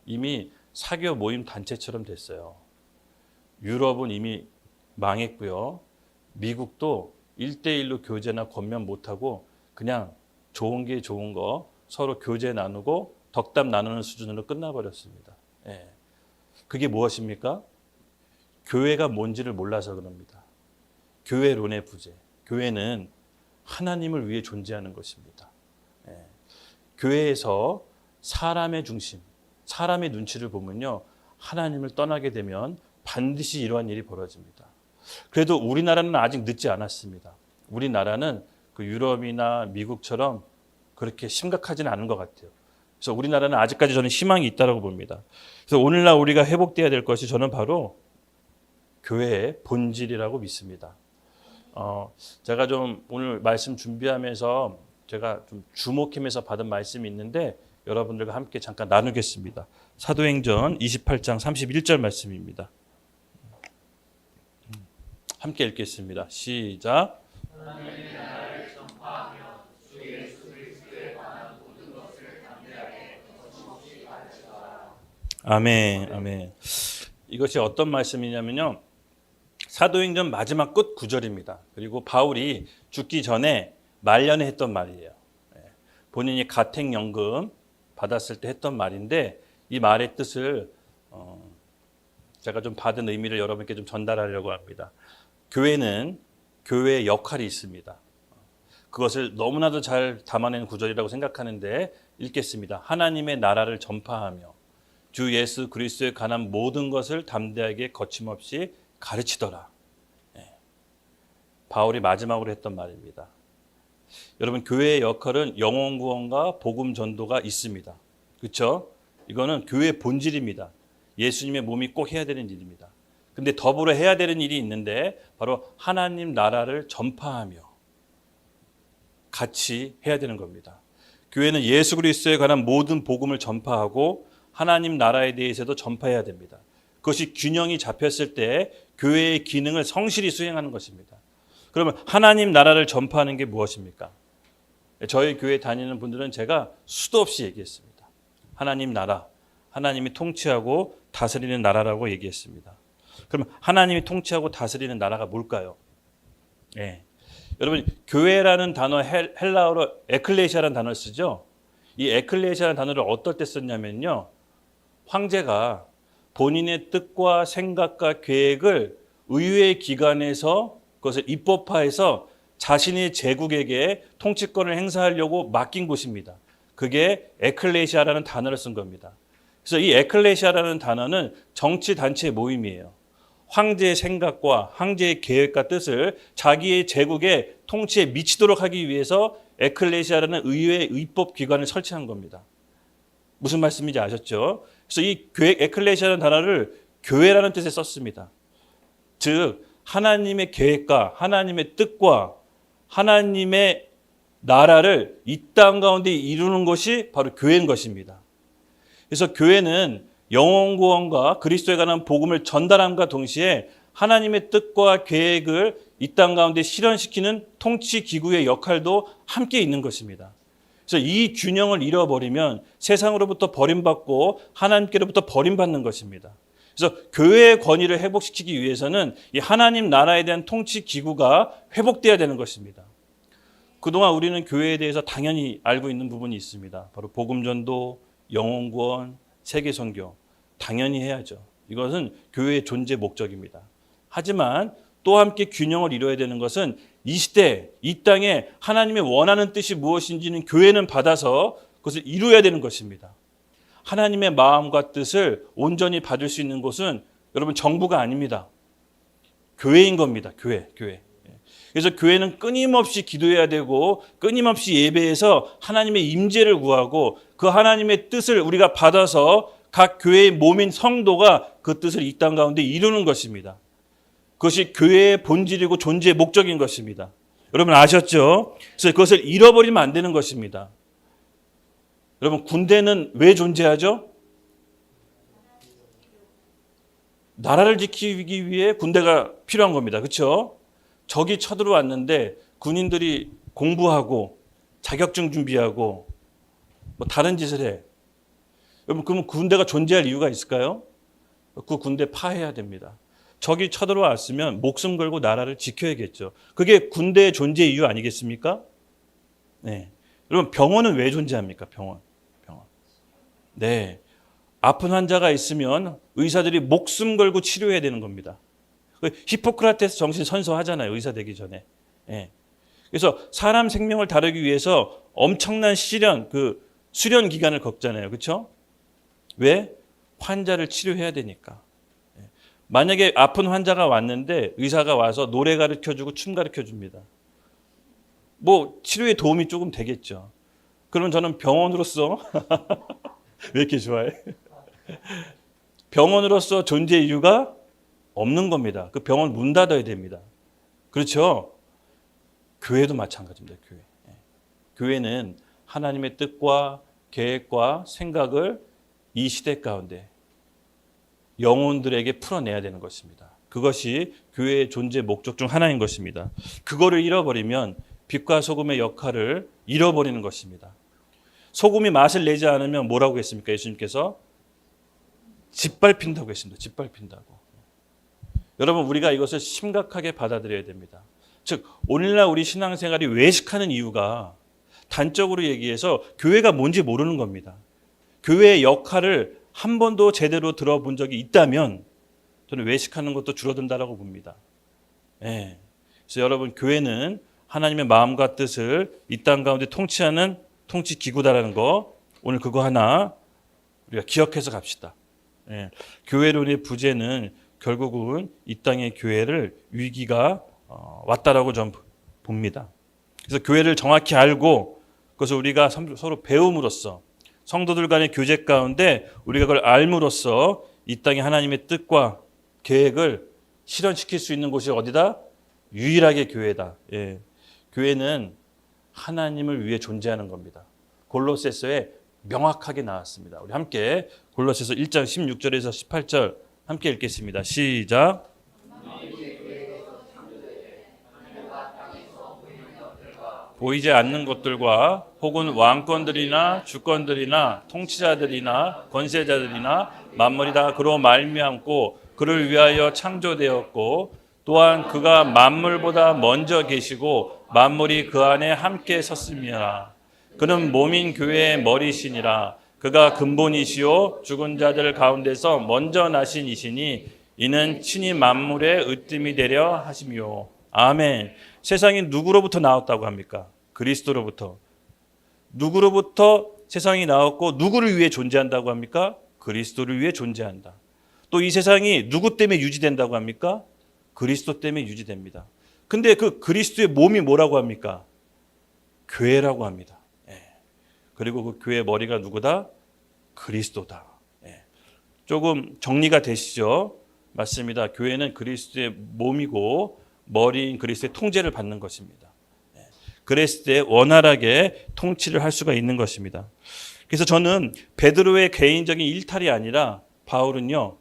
이미 사교 모임 단체처럼 됐어요. 유럽은 이미 망했고요. 미국도 1대1로 교제나 권면 못하고 그냥 좋은 게 좋은 거 서로 교제 나누고 덕담 나누는 수준으로 끝나버렸습니다. 그게 무엇입니까? 교회가 뭔지를 몰라서 그럽니다. 교회론의 부재. 교회는 하나님을 위해 존재하는 것입니다. 교회에서 사람의 중심, 사람의 눈치를 보면요, 하나님을 떠나게 되면 반드시 이러한 일이 벌어집니다. 그래도 우리나라는 아직 늦지 않았습니다. 우리나라는 그 유럽이나 미국처럼 그렇게 심각하지는 않은 것 같아요. 그래서 우리나라는 아직까지 저는 희망이 있다고 봅니다. 그래서 오늘날 우리가 회복돼야 될 것이 저는 바로 교회의 본질이라고 믿습니다. 제가 좀 오늘 말씀 준비하면서 제가 좀 주목하면서 받은 말씀이 있는데 여러분들과 함께 잠깐 나누겠습니다. 사도행전 28장 31절 말씀입니다. 함께 읽겠습니다. 시작. 아멘, 아멘. 이것이 어떤 말씀이냐면요. 사도행전 마지막 끝 구절입니다. 그리고 바울이 죽기 전에 말년에 했던 말이에요. 본인이 가택연금 받았을 때 했던 말인데 이 말의 뜻을 제가 좀 받은 의미를 여러분께 좀 전달하려고 합니다. 교회는 교회의 역할이 있습니다. 그것을 너무나도 잘 담아낸 구절이라고 생각하는데 읽겠습니다. 하나님의 나라를 전파하며 주 예수 그리스도에 관한 모든 것을 담대하게 거침없이 가르치더라. 바울이 마지막으로 했던 말입니다. 여러분 교회의 역할은 영혼 구원과 복음 전도가 있습니다. 그렇죠? 이거는 교회의 본질입니다. 예수님의 몸이 꼭 해야 되는 일입니다. 근데 더불어 해야 되는 일이 있는데 바로 하나님 나라를 전파하며 같이 해야 되는 겁니다. 교회는 예수 그리스도에 관한 모든 복음을 전파하고 하나님 나라에 대해서도 전파해야 됩니다. 그것이 균형이 잡혔을 때 교회의 기능을 성실히 수행하는 것입니다. 그러면 하나님 나라를 전파하는 게 무엇입니까? 저희 교회 다니는 분들은 제가 수도 없이 얘기했습니다. 하나님 나라, 하나님이 통치하고 다스리는 나라라고 얘기했습니다. 그러면 하나님이 통치하고 다스리는 나라가 뭘까요? 여러분 교회라는 단어 헬라어로 에클레시아라는 단어를 쓰죠. 이 에클레시아라는 단어를 어떨 때 썼냐면요. 황제가 본인의 뜻과 생각과 계획을 의회 기관에서 그것을 입법화해서 자신의 제국에게 통치권을 행사하려고 맡긴 곳입니다. 그게 에클레시아라는 단어를 쓴 겁니다. 그래서 이 에클레시아라는 단어는 정치단체 모임이에요. 황제의 생각과 황제의 계획과 뜻을 자기의 제국의 통치에 미치도록 하기 위해서 에클레시아라는 의회 입법기관을 설치한 겁니다. 무슨 말씀인지 아셨죠? 그래서 이 에클레시아라는 단어를 교회라는 뜻에 썼습니다. 즉 하나님의 계획과 하나님의 뜻과 하나님의 나라를 이 땅 가운데 이루는 것이 바로 교회인 것입니다. 그래서 교회는 영혼 구원과 그리스도에 관한 복음을 전달함과 동시에 하나님의 뜻과 계획을 이 땅 가운데 실현시키는 통치 기구의 역할도 함께 있는 것입니다. 그래서 이 균형을 잃어버리면 세상으로부터 버림받고 하나님께로부터 버림받는 것입니다. 그래서 교회의 권위를 회복시키기 위해서는 이 하나님 나라에 대한 통치 기구가 회복돼야 되는 것입니다. 그동안 우리는 교회에 대해서 당연히 알고 있는 부분이 있습니다. 바로 복음전도, 영혼구원, 세계선교 당연히 해야죠. 이것은 교회의 존재 목적입니다. 하지만 또 함께 균형을 이뤄야 되는 것은 이 시대, 이 땅에 하나님의 원하는 뜻이 무엇인지는 교회는 받아서 그것을 이루어야 되는 것입니다. 하나님의 마음과 뜻을 온전히 받을 수 있는 곳은 여러분 정부가 아닙니다. 교회인 겁니다. 교회. 그래서 교회는 끊임없이 기도해야 되고 끊임없이 예배해서 하나님의 임재를 구하고 그 하나님의 뜻을 우리가 받아서 각 교회의 몸인 성도가 그 뜻을 이 땅 가운데 이루는 것입니다. 그것이 교회의 본질이고 존재의 목적인 것입니다. 여러분 아셨죠? 그래서 그것을 잃어버리면 안 되는 것입니다. 여러분 군대는 왜 존재하죠? 나라를 지키기 위해 군대가 필요한 겁니다. 그렇죠? 적이 쳐들어왔는데 군인들이 공부하고 자격증 준비하고 뭐 다른 짓을 해. 여러분 그러면 군대가 존재할 이유가 있을까요? 그 군대 파해야 됩니다. 적이 쳐들어왔으면 목숨 걸고 나라를 지켜야겠죠. 그게 군대의 존재 이유 아니겠습니까? 네. 여러분 병원은 왜 존재합니까? 병원. 네. 아픈 환자가 있으면 의사들이 목숨 걸고 치료해야 되는 겁니다. 히포크라테스 정신 선서하잖아요. 의사 되기 전에. 네. 그래서 사람 생명을 다루기 위해서 엄청난 수련 기간을 겪잖아요. 그렇죠? 왜? 환자를 치료해야 되니까. 만약에 아픈 환자가 왔는데 의사가 와서 노래 가르쳐주고 춤 가르쳐줍니다. 뭐 치료에 도움이 조금 되겠죠. 그러면 저는 병원으로서 왜 이렇게 좋아해? 병원으로서 존재 이유가 없는 겁니다. 그 병원 문 닫아야 됩니다. 그렇죠? 교회도 마찬가지입니다. 교회는 하나님의 뜻과 계획과 생각을 이 시대 가운데 영혼들에게 풀어내야 되는 것입니다. 그것이 교회의 존재 목적 중 하나인 것입니다. 그거를 잃어버리면 빛과 소금의 역할을 잃어버리는 것입니다. 소금이 맛을 내지 않으면 뭐라고 했습니까? 예수님께서 짓밟힌다고 했습니다. 짓밟힌다고. 여러분 우리가 이것을 심각하게 받아들여야 됩니다. 즉 오늘날 우리 신앙생활이 외식하는 이유가 단적으로 얘기해서 교회가 뭔지 모르는 겁니다. 교회의 역할을 한 번도 제대로 들어본 적이 있다면 저는 외식하는 것도 줄어든다라고 봅니다. 네. 그래서 여러분 교회는 하나님의 마음과 뜻을 이 땅 가운데 통치하는 통치 기구다라는 거 오늘 그거 하나 우리가 기억해서 갑시다. 네. 교회론의 부재는 결국은 이 땅의 교회를 위기가 왔다라고 저는 봅니다. 그래서 교회를 정확히 알고 그것을 우리가 서로 배움으로써 성도들 간의 교제 가운데 우리가 그걸 알므로써 이 땅에 하나님의 뜻과 계획을 실현시킬 수 있는 곳이 어디다? 유일하게 교회다. 예. 교회는 하나님을 위해 존재하는 겁니다. 골로새서에 명확하게 나왔습니다. 우리 함께 골로새서 1장 16절에서 18절 함께 읽겠습니다. 시작. 보이지 않는 것들과 혹은 왕권들이나 주권들이나 통치자들이나 권세자들이나 만물이 다 그로 말미암고 그를 위하여 창조되었고 또한 그가 만물보다 먼저 계시고 만물이 그 안에 함께 섰음이라. 그는 몸인 교회의 머리시니라. 그가 근본이시요 죽은 자들 가운데서 먼저 나신 이시니 이는 친히 만물의 으뜸이 되려 하심이요. 아멘. 세상이 누구로부터 나왔다고 합니까? 그리스도로부터. 누구로부터 세상이 나왔고 누구를 위해 존재한다고 합니까? 그리스도를 위해 존재한다. 또 이 세상이 누구 때문에 유지된다고 합니까? 그리스도 때문에 유지됩니다. 근데 그 그리스도의 몸이 뭐라고 합니까? 교회라고 합니다. 예. 그리고 그 교회의 머리가 누구다? 그리스도다. 예. 조금 정리가 되시죠? 맞습니다. 교회는 그리스도의 몸이고 머리인 그리스도의 통제를 받는 것입니다. 예. 그랬을 때 원활하게 통치를 할 수가 있는 것입니다. 그래서 저는 베드로의 개인적인 일탈이 아니라 바울은요,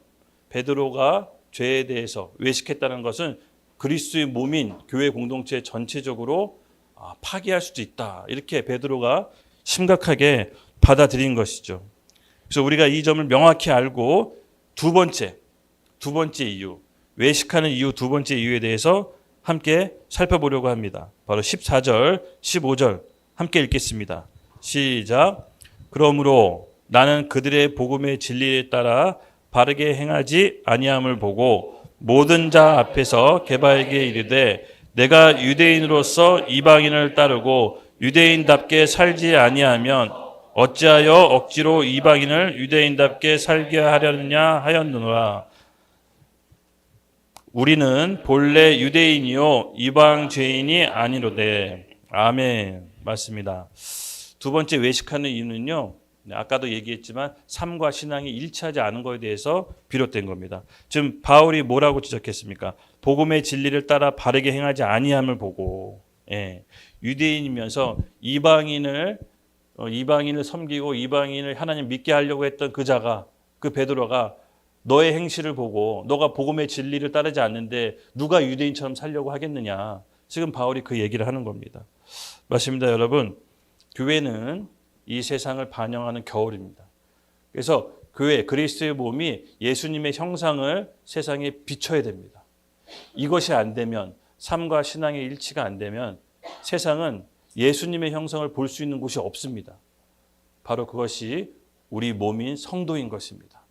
베드로가 죄에 대해서 외식했다는 것은 그리스도의 몸인 교회 공동체 전체적으로 파괴할 수도 있다. 이렇게 베드로가 심각하게 받아들인 것이죠. 그래서 우리가 이 점을 명확히 알고 두 번째 이유, 외식하는 이유 두 번째 이유에 대해서 함께 살펴보려고 합니다. 바로 14절, 15절 함께 읽겠습니다. 시작. 그러므로 나는 그들의 복음의 진리에 따라 바르게 행하지 아니함을 보고 모든 자 앞에서 개바에게 이르되 내가 유대인으로서 이방인을 따르고 유대인답게 살지 아니하면 어찌하여 억지로 이방인을 유대인답게 살게 하려느냐 하였느니라. 우리는 본래 유대인이요 이방 죄인이 아니로되. 아멘. 맞습니다. 두 번째 외식하는 이유는요, 아까도 얘기했지만 삶과 신앙이 일치하지 않은 것에 대해서 비롯된 겁니다. 지금 바울이 뭐라고 지적했습니까? 복음의 진리를 따라 바르게 행하지 아니함을 보고, 유대인이면서 이방인을 섬기고 이방인을 하나님 믿게 하려고 했던 그 자가, 그 베드로가 너의 행실을 보고 너가 복음의 진리를 따르지 않는데 누가 유대인처럼 살려고 하겠느냐. 지금 바울이 그 얘기를 하는 겁니다. 맞습니다, 여러분. 교회는 이 세상을 반영하는 겨울입니다. 그래서 교회, 그리스도의 몸이 예수님의 형상을 세상에 비춰야 됩니다. 이것이 안 되면, 삶과 신앙의 일치가 안 되면 세상은 예수님의 형상을 볼 수 있는 곳이 없습니다. 바로 그것이 우리 몸인 성도인 것입니다.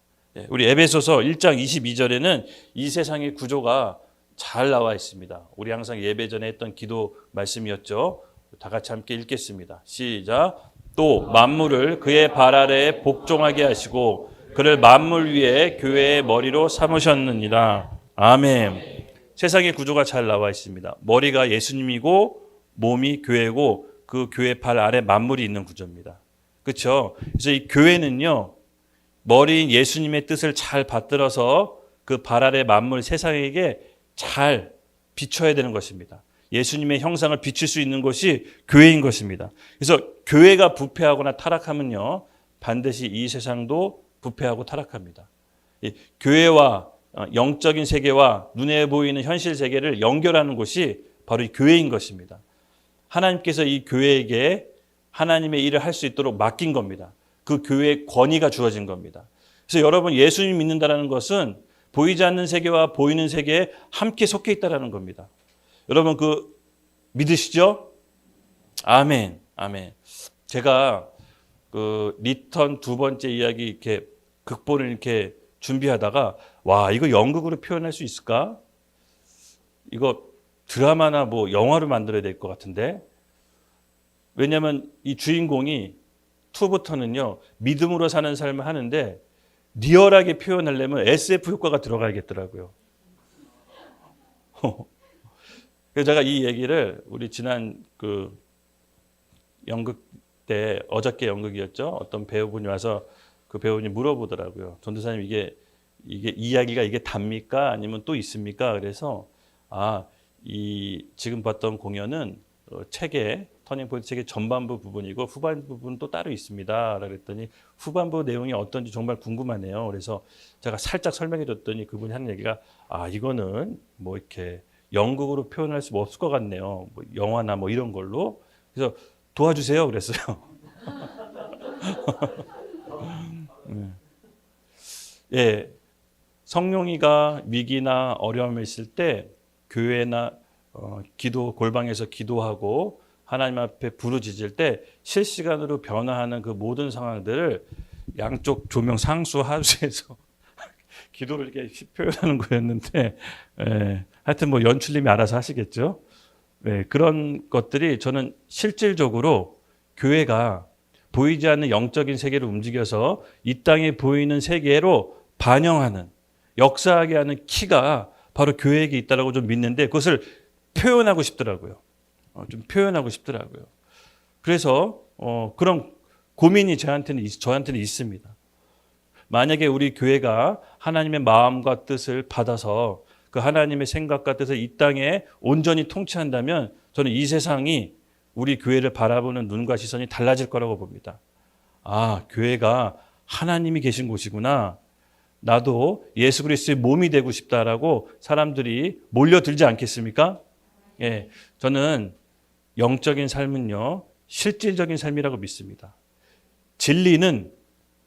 우리 에베소서 1장 22절에는 이 세상의 구조가 잘 나와 있습니다. 우리 항상 예배 전에 했던 기도 말씀이었죠. 다 같이 함께 읽겠습니다. 시작. 또 만물을 그의 발 아래에 복종하게 하시고 그를 만물 위에 교회의 머리로 삼으셨느니라. 아멘. 세상의 구조가 잘 나와 있습니다. 머리가 예수님이고 몸이 교회고 그 교회 발 아래 만물이 있는 구조입니다. 그렇죠? 그래서 이 교회는요, 머리인 예수님의 뜻을 잘 받들어서 그 발 아래 만물 세상에게 잘 비춰야 되는 것입니다. 예수님의 형상을 비출 수 있는 것이 교회인 것입니다. 그래서 교회가 부패하거나 타락하면요, 반드시 이 세상도 부패하고 타락합니다. 교회와 영적인 세계와 눈에 보이는 현실 세계를 연결하는 것이 바로 이 교회인 것입니다. 하나님께서 이 교회에게 하나님의 일을 할 수 있도록 맡긴 겁니다. 그 교회의 권위가 주어진 겁니다. 그래서 여러분, 예수님 믿는다는 것은 보이지 않는 세계와 보이는 세계에 함께 속해 있다는 겁니다. 여러분, 그 믿으시죠? 아멘, 아멘. 제가 그 리턴 두 번째 이야기 이렇게 극본을 이렇게 준비하다가 와, 이거 연극으로 표현할 수 있을까? 이거 드라마나 뭐 영화로 만들어야 될 것 같은데. 왜냐하면 이 주인공이 2부터는요 믿음으로 사는 삶을 하는데 리얼하게 표현하려면 SF 효과가 들어가야겠더라고요. 그래서 제가 이 얘기를 우리 지난 그 연극 때, 어저께 연극이었죠. 어떤 배우분이 와서 그 배우분이 물어보더라고요. 전도사님, 이게 이야기가 이게 답니까? 아니면 또 있습니까? 그래서 이 지금 봤던 공연은 책의 터닝포인트 책의 전반부 부분이고 후반부 부분은 또 따로 있습니다. 그랬더니 후반부 내용이 어떤지 정말 궁금하네요. 그래서 제가 살짝 설명해 줬더니 그분이 하는 얘기가 이거는 뭐 이렇게 연극으로 표현할 수 없을 것 같네요. 뭐 영화나 뭐 이런 걸로. 그래서 도와주세요. 그랬어요. 예, 성룡이가 위기나 어려움이 있을 때 교회나 기도 골방에서 기도하고 하나님 앞에 부르짖을 때 실시간으로 변화하는 그 모든 상황들을 양쪽 조명 상수 하수에서 기도를 이렇게 표현하는 거였는데, 하여튼 뭐 연출님이 알아서 하시겠죠. 그런 것들이 저는 실질적으로 교회가 보이지 않는 영적인 세계를 움직여서 이 땅에 보이는 세계로 반영하는, 역사하게 하는 키가 바로 교회에게 있다라고 좀 믿는데 그것을 표현하고 싶더라고요. 좀 표현하고 싶더라고요. 그래서 그런 고민이 저한테는 있습니다. 만약에 우리 교회가 하나님의 마음과 뜻을 받아서 그 하나님의 생각과 뜻을 이 땅에 온전히 통치한다면 저는 이 세상이 우리 교회를 바라보는 눈과 시선이 달라질 거라고 봅니다. 교회가 하나님이 계신 곳이구나. 나도 예수 그리스도의 몸이 되고 싶다라고 사람들이 몰려들지 않겠습니까? 예, 저는 영적인 삶은요, 실질적인 삶이라고 믿습니다. 진리는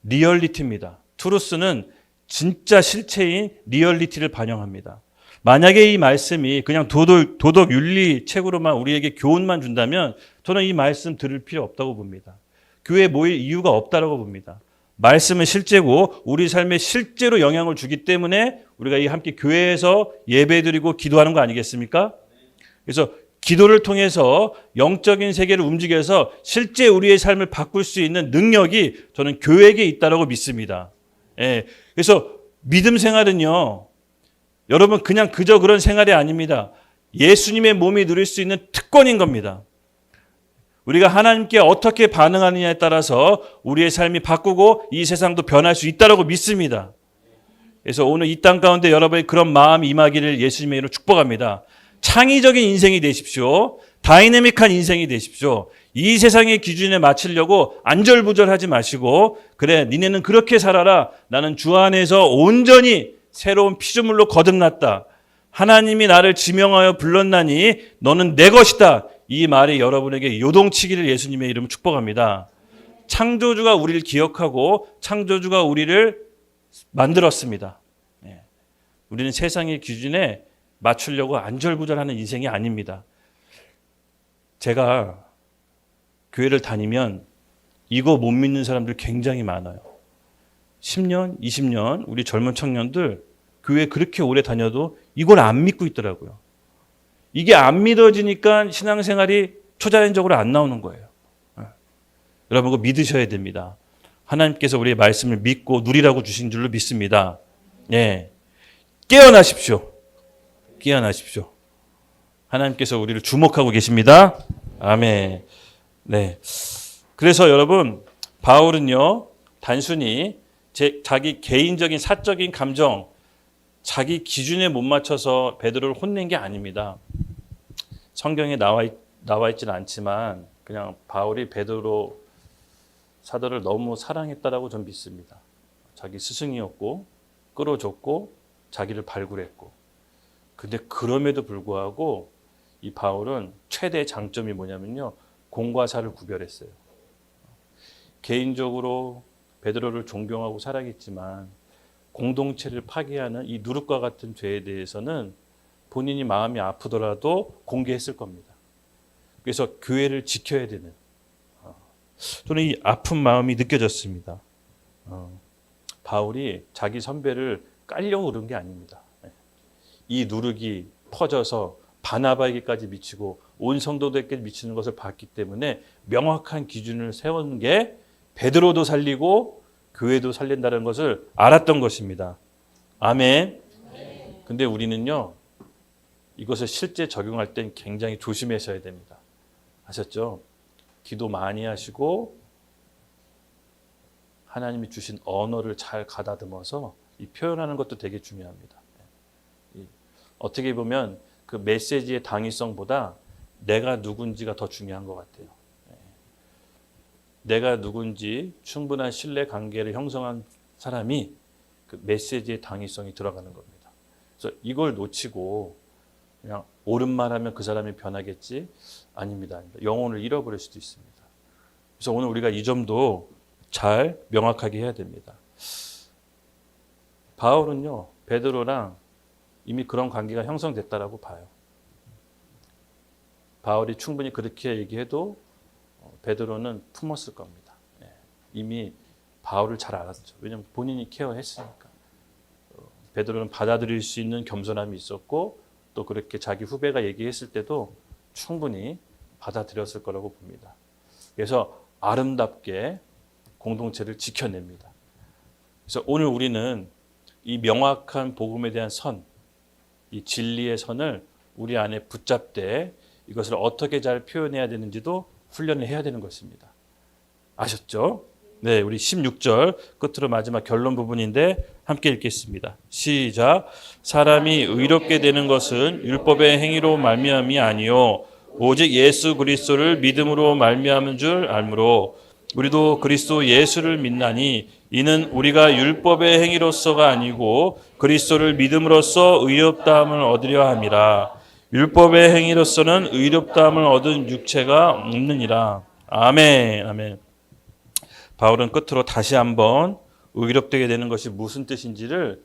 리얼리티입니다. 트루스는 진짜 실체인 리얼리티를 반영합니다. 만약에 이 말씀이 그냥 도덕 윤리 책으로만 우리에게 교훈만 준다면 저는 이 말씀 들을 필요 없다고 봅니다. 교회에 모일 이유가 없다고 봅니다. 말씀은 실제고 우리 삶에 실제로 영향을 주기 때문에 우리가 이 함께 교회에서 예배드리고 기도하는 거 아니겠습니까? 그래서 기도를 통해서 영적인 세계를 움직여서 실제 우리의 삶을 바꿀 수 있는 능력이 저는 교회에게 있다고 믿습니다. 예. 그래서 믿음 생활은요, 여러분 그냥 그저 그런 생활이 아닙니다. 예수님의 몸이 누릴 수 있는 특권인 겁니다. 우리가 하나님께 어떻게 반응하느냐에 따라서 우리의 삶이 바꾸고 이 세상도 변할 수 있다고 믿습니다. 그래서 오늘 이 땅 가운데 여러분의 그런 마음이 임하기를 예수님의 이름으로 축복합니다. 창의적인 인생이 되십시오. 다이내믹한 인생이 되십시오. 이 세상의 기준에 맞추려고 안절부절하지 마시고 그래 니네는 그렇게 살아라. 나는 주 안에서 온전히 새로운 피조물로 거듭났다. 하나님이 나를 지명하여 불렀나니 너는 내 것이다. 이 말이 여러분에게 요동치기를 예수님의 이름으로 축복합니다. 창조주가 우리를 기억하고 창조주가 우리를 만들었습니다. 우리는 세상의 기준에 맞추려고 안절부절하는 인생이 아닙니다. 제가 교회를 다니면 이거 못 믿는 사람들 굉장히 많아요. 10년, 20년 우리 젊은 청년들 교회 그렇게 오래 다녀도 이걸 안 믿고 있더라고요. 이게 안 믿어지니까 신앙생활이 초자연적으로 안 나오는 거예요. 여러분 그거 믿으셔야 됩니다. 하나님께서 우리의 말씀을 믿고 누리라고 주신 줄로 믿습니다. 예. 깨어나십시오. 깨어나십시오. 하나님께서 우리를 주목하고 계십니다. 아멘. 네. 그래서 여러분 바울은요 단순히 자기 개인적인 사적인 감정, 자기 기준에 못 맞춰서 베드로를 혼낸 게 아닙니다. 성경에 나와 있지는 않지만 그냥 바울이 베드로 사도를 너무 사랑했다라고 전 믿습니다. 자기 스승이었고 끌어줬고 자기를 발굴했고 근데 그럼에도 불구하고 이 바울은 최대 장점이 뭐냐면요. 공과 사를 구별했어요. 개인적으로 베드로를 존경하고 사랑했지만 공동체를 파괴하는 이 누룩과 같은 죄에 대해서는 본인이 마음이 아프더라도 공개했을 겁니다. 그래서 교회를 지켜야 되는 저는 이 아픈 마음이 느껴졌습니다. 바울이 자기 선배를 깔려고 그런 게 아닙니다. 이 누룩이 퍼져서 바나바에게까지 미치고 온 성도들에게 미치는 것을 봤기 때문에 명확한 기준을 세운 게 베드로도 살리고 교회도 살린다는 것을 알았던 것입니다. 아멘. 근데 우리는요 이것을 실제 적용할 땐 굉장히 조심하셔야 됩니다. 아셨죠? 기도 많이 하시고 하나님이 주신 언어를 잘 가다듬어서 이 표현하는 것도 되게 중요합니다. 어떻게 보면 그 메시지의 당위성보다 내가 누군지가 더 중요한 것 같아요. 내가 누군지 충분한 신뢰 관계를 형성한 사람이 그 메시지의 당위성이 들어가는 겁니다. 그래서 이걸 놓치고 그냥 옳은 말하면 그 사람이 변하겠지? 아닙니다. 영혼을 잃어버릴 수도 있습니다. 그래서 오늘 우리가 이 점도 잘 명확하게 해야 됩니다. 바울은요 베드로랑 이미 그런 관계가 형성됐다라고 봐요. 바울이 충분히 그렇게 얘기해도 베드로는 품었을 겁니다. 이미 바울을 잘 알았죠. 왜냐하면 본인이 케어했으니까. 베드로는 받아들일 수 있는 겸손함이 있었고 또 그렇게 자기 후배가 얘기했을 때도 충분히 받아들였을 거라고 봅니다. 그래서 아름답게 공동체를 지켜냅니다. 그래서 오늘 우리는 이 명확한 복음에 대한 선, 이 진리의 선을 우리 안에 붙잡되 이것을 어떻게 잘 표현해야 되는지도 훈련을 해야 되는 것입니다. 아셨죠? 네, 우리 16절 끝으로 마지막 결론 부분인데 함께 읽겠습니다. 시작. 사람이 의롭게 되는 것은 율법의 행위로 말미암이 아니요 오직 예수 그리스도를 믿음으로 말미암은 줄 알므로 우리도 그리스도 예수를 믿나니 이는 우리가 율법의 행위로서가 아니고 그리스도를 믿음으로써 의롭다함을 얻으려 함이라. 율법의 행위로서는 의롭다함을 얻은 육체가 없느니라. 아멘, 아멘. 바울은 끝으로 다시 한번 의롭되게 되는 것이 무슨 뜻인지를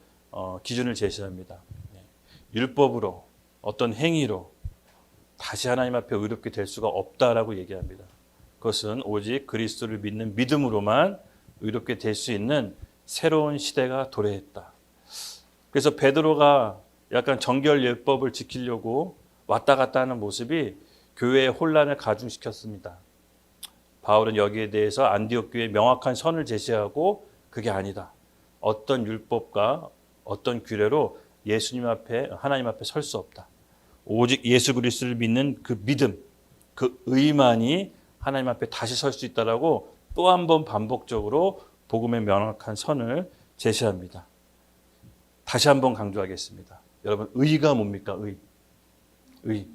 기준을 제시합니다. 율법으로, 어떤 행위로 다시 하나님 앞에 의롭게 될 수가 없다라고 얘기합니다. 그것은 오직 그리스도를 믿는 믿음으로만 의롭게 될 수 있는 새로운 시대가 도래했다. 그래서 베드로가 약간 정결예법을 지키려고 왔다 갔다 하는 모습이 교회의 혼란을 가중시켰습니다. 바울은 여기에 대해서 안디옥 교회에 명확한 선을 제시하고 그게 아니다. 어떤 율법과 어떤 규례로 예수님 앞에 하나님 앞에 설 수 없다. 오직 예수 그리스도를 믿는 그 믿음, 그 의만이 하나님 앞에 다시 설 수 있다라고 또 한 번 반복적으로 복음의 명확한 선을 제시합니다. 다시 한번 강조하겠습니다. 여러분, 의가 뭡니까? 의.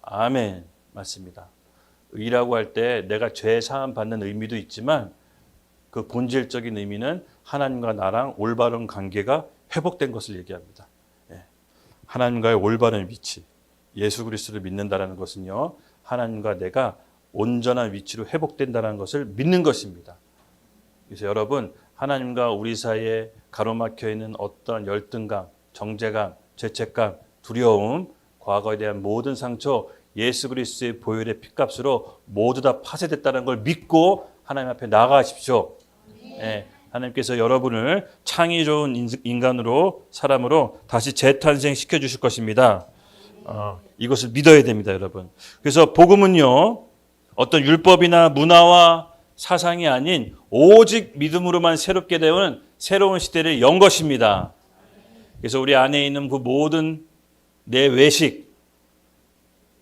아멘. 맞습니다. 의라고 할 때 내가 죄 사함 받는 의미도 있지만 그 본질적인 의미는 하나님과 나랑 올바른 관계가 회복된 것을 얘기합니다. 하나님과의 올바른 위치, 예수 그리스도를 믿는다라는 것은요, 하나님과 내가 온전한 위치로 회복된다는 것을 믿는 것입니다. 그래서 여러분, 하나님과 우리 사이에 가로막혀 있는 어떤 열등감, 정죄감, 죄책감, 두려움, 과거에 대한 모든 상처, 예수 그리스도의 보혈의 피값으로 모두 다 파쇄됐다는 걸 믿고 하나님 앞에 나아가십시오. 하나님께서 여러분을 창의 좋은 인간으로, 사람으로 다시 재탄생시켜 주실 것입니다. 이것을 믿어야 됩니다, 여러분. 그래서 복음은요, 어떤 율법이나 문화와 사상이 아닌 오직 믿음으로만 새롭게 되는 새로운 시대를 연 것입니다. 그래서 우리 안에 있는 그 모든 내 외식,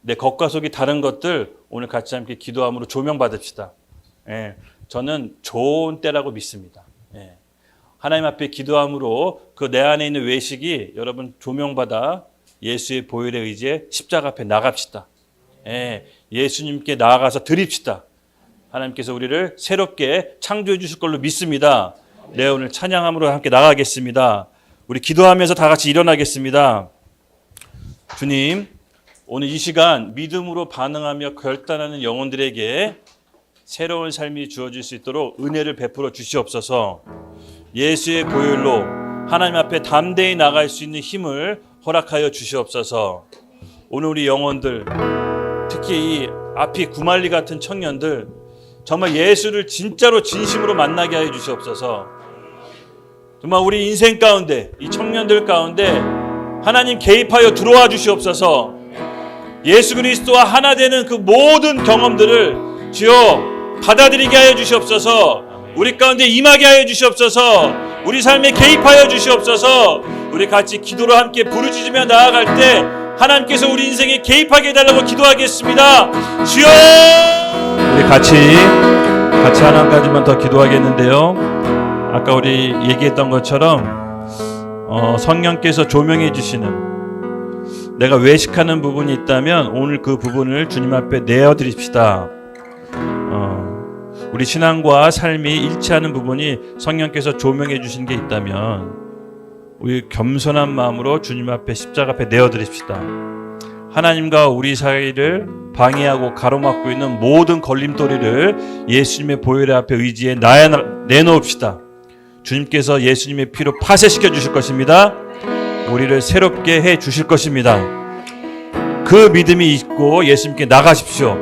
내 겉과 속이 다른 것들 오늘 같이 함께 기도함으로 조명받읍시다. 저는 좋은 때라고 믿습니다. 하나님 앞에 기도함으로 그 내 안에 있는 외식이 여러분 조명받아 예수의 보혈의 의지에 십자가 앞에 나갑시다. 예수님께 나아가서 드립시다. 하나님께서 우리를 새롭게 창조해 주실 걸로 믿습니다. 네, 오늘 찬양함으로 함께 나가겠습니다. 우리 기도하면서 다 같이 일어나겠습니다. 주님, 오늘 이 시간 믿음으로 반응하며 결단하는 영혼들에게 새로운 삶이 주어질 수 있도록 은혜를 베풀어 주시옵소서. 예수의 보혈로 하나님 앞에 담대히 나갈 수 있는 힘을 허락하여 주시옵소서. 오늘 우리 영혼들, 특히 이 앞이 구말리 같은 청년들, 정말 예수를 진짜로 진심으로 만나게 하여 주시옵소서. 정말 우리 인생 가운데, 이 청년들 가운데 하나님 개입하여 들어와 주시옵소서. 예수 그리스도와 하나 되는 그 모든 경험들을 주여 받아들이게 하여 주시옵소서. 우리 가운데 임하게 하여 주시옵소서. 우리 삶에 개입하여 주시옵소서. 우리 같이 기도로 함께 부르짖으며 나아갈 때 하나님께서 우리 인생에 개입하게 해달라고 기도하겠습니다. 주여! 우리 같이 하나까지만 더 기도하겠는데요. 아까 우리 얘기했던 것처럼 성령께서 조명해 주시는, 내가 외식하는 부분이 있다면 오늘 그 부분을 주님 앞에 내어드립시다. 우리 신앙과 삶이 일치하는 부분이 성령께서 조명해 주신 게 있다면 우리 겸손한 마음으로 주님 앞에 십자가 앞에 내어드립시다. 하나님과 우리 사이를 방해하고 가로막고 있는 모든 걸림돌이를 예수님의 보혈 앞에 의지해 내놓읍시다. 주님께서 예수님의 피로 파쇄시켜 주실 것입니다. 우리를 새롭게 해 주실 것입니다. 그 믿음이 있고 예수님께 나가십시오.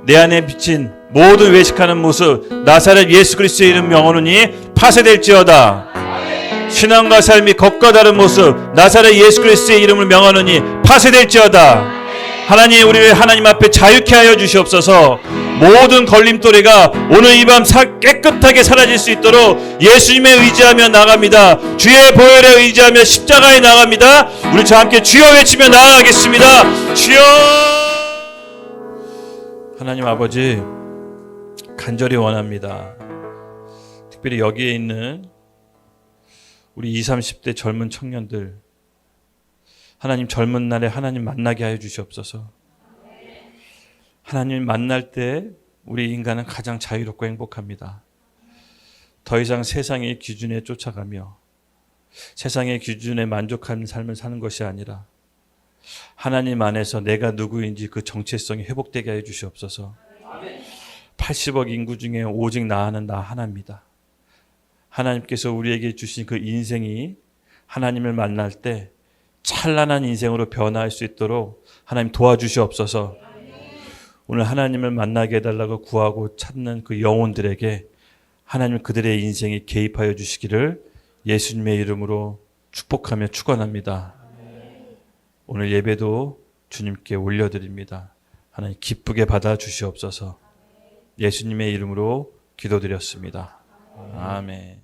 내 안에 비친 모든 외식하는 모습 나사렛 예수 그리스도의 이름 명하노니 파쇄될지어다. 신앙과 삶이 겉과 다른 모습 나사렛 예수 그리스도의 이름을 명하노니 파쇄될지어다. 하나님, 우리를 하나님 앞에 자유케 하여 주시옵소서. 모든 걸림돌이가 오늘 이 밤 깨끗하게 사라질 수 있도록 예수님에 의지하며 나갑니다. 주의 보혈에 의지하며 십자가에 나갑니다. 우리 저 함께 주여 외치며 나아가겠습니다. 주여! 하나님 아버지, 간절히 원합니다. 특별히 여기에 있는 우리 20, 30대 젊은 청년들, 하나님 젊은 날에 하나님 만나게 하여 주시옵소서. 하나님 만날 때 우리 인간은 가장 자유롭고 행복합니다. 더 이상 세상의 기준에 쫓아가며 세상의 기준에 만족하는 삶을 사는 것이 아니라 하나님 안에서 내가 누구인지 그 정체성이 회복되게 해 주시옵소서. 80억 인구 중에 오직 나는 나 하나입니다. 하나님께서 우리에게 주신 그 인생이 하나님을 만날 때 찬란한 인생으로 변화할 수 있도록 하나님 도와주시옵소서. 오늘 하나님을 만나게 해달라고 구하고 찾는 그 영혼들에게 하나님 그들의 인생에 개입하여 주시기를 예수님의 이름으로 축복하며 축원합니다. 오늘 예배도 주님께 올려드립니다. 하나님 기쁘게 받아 주시옵소서. 예수님의 이름으로 기도드렸습니다. 아멘.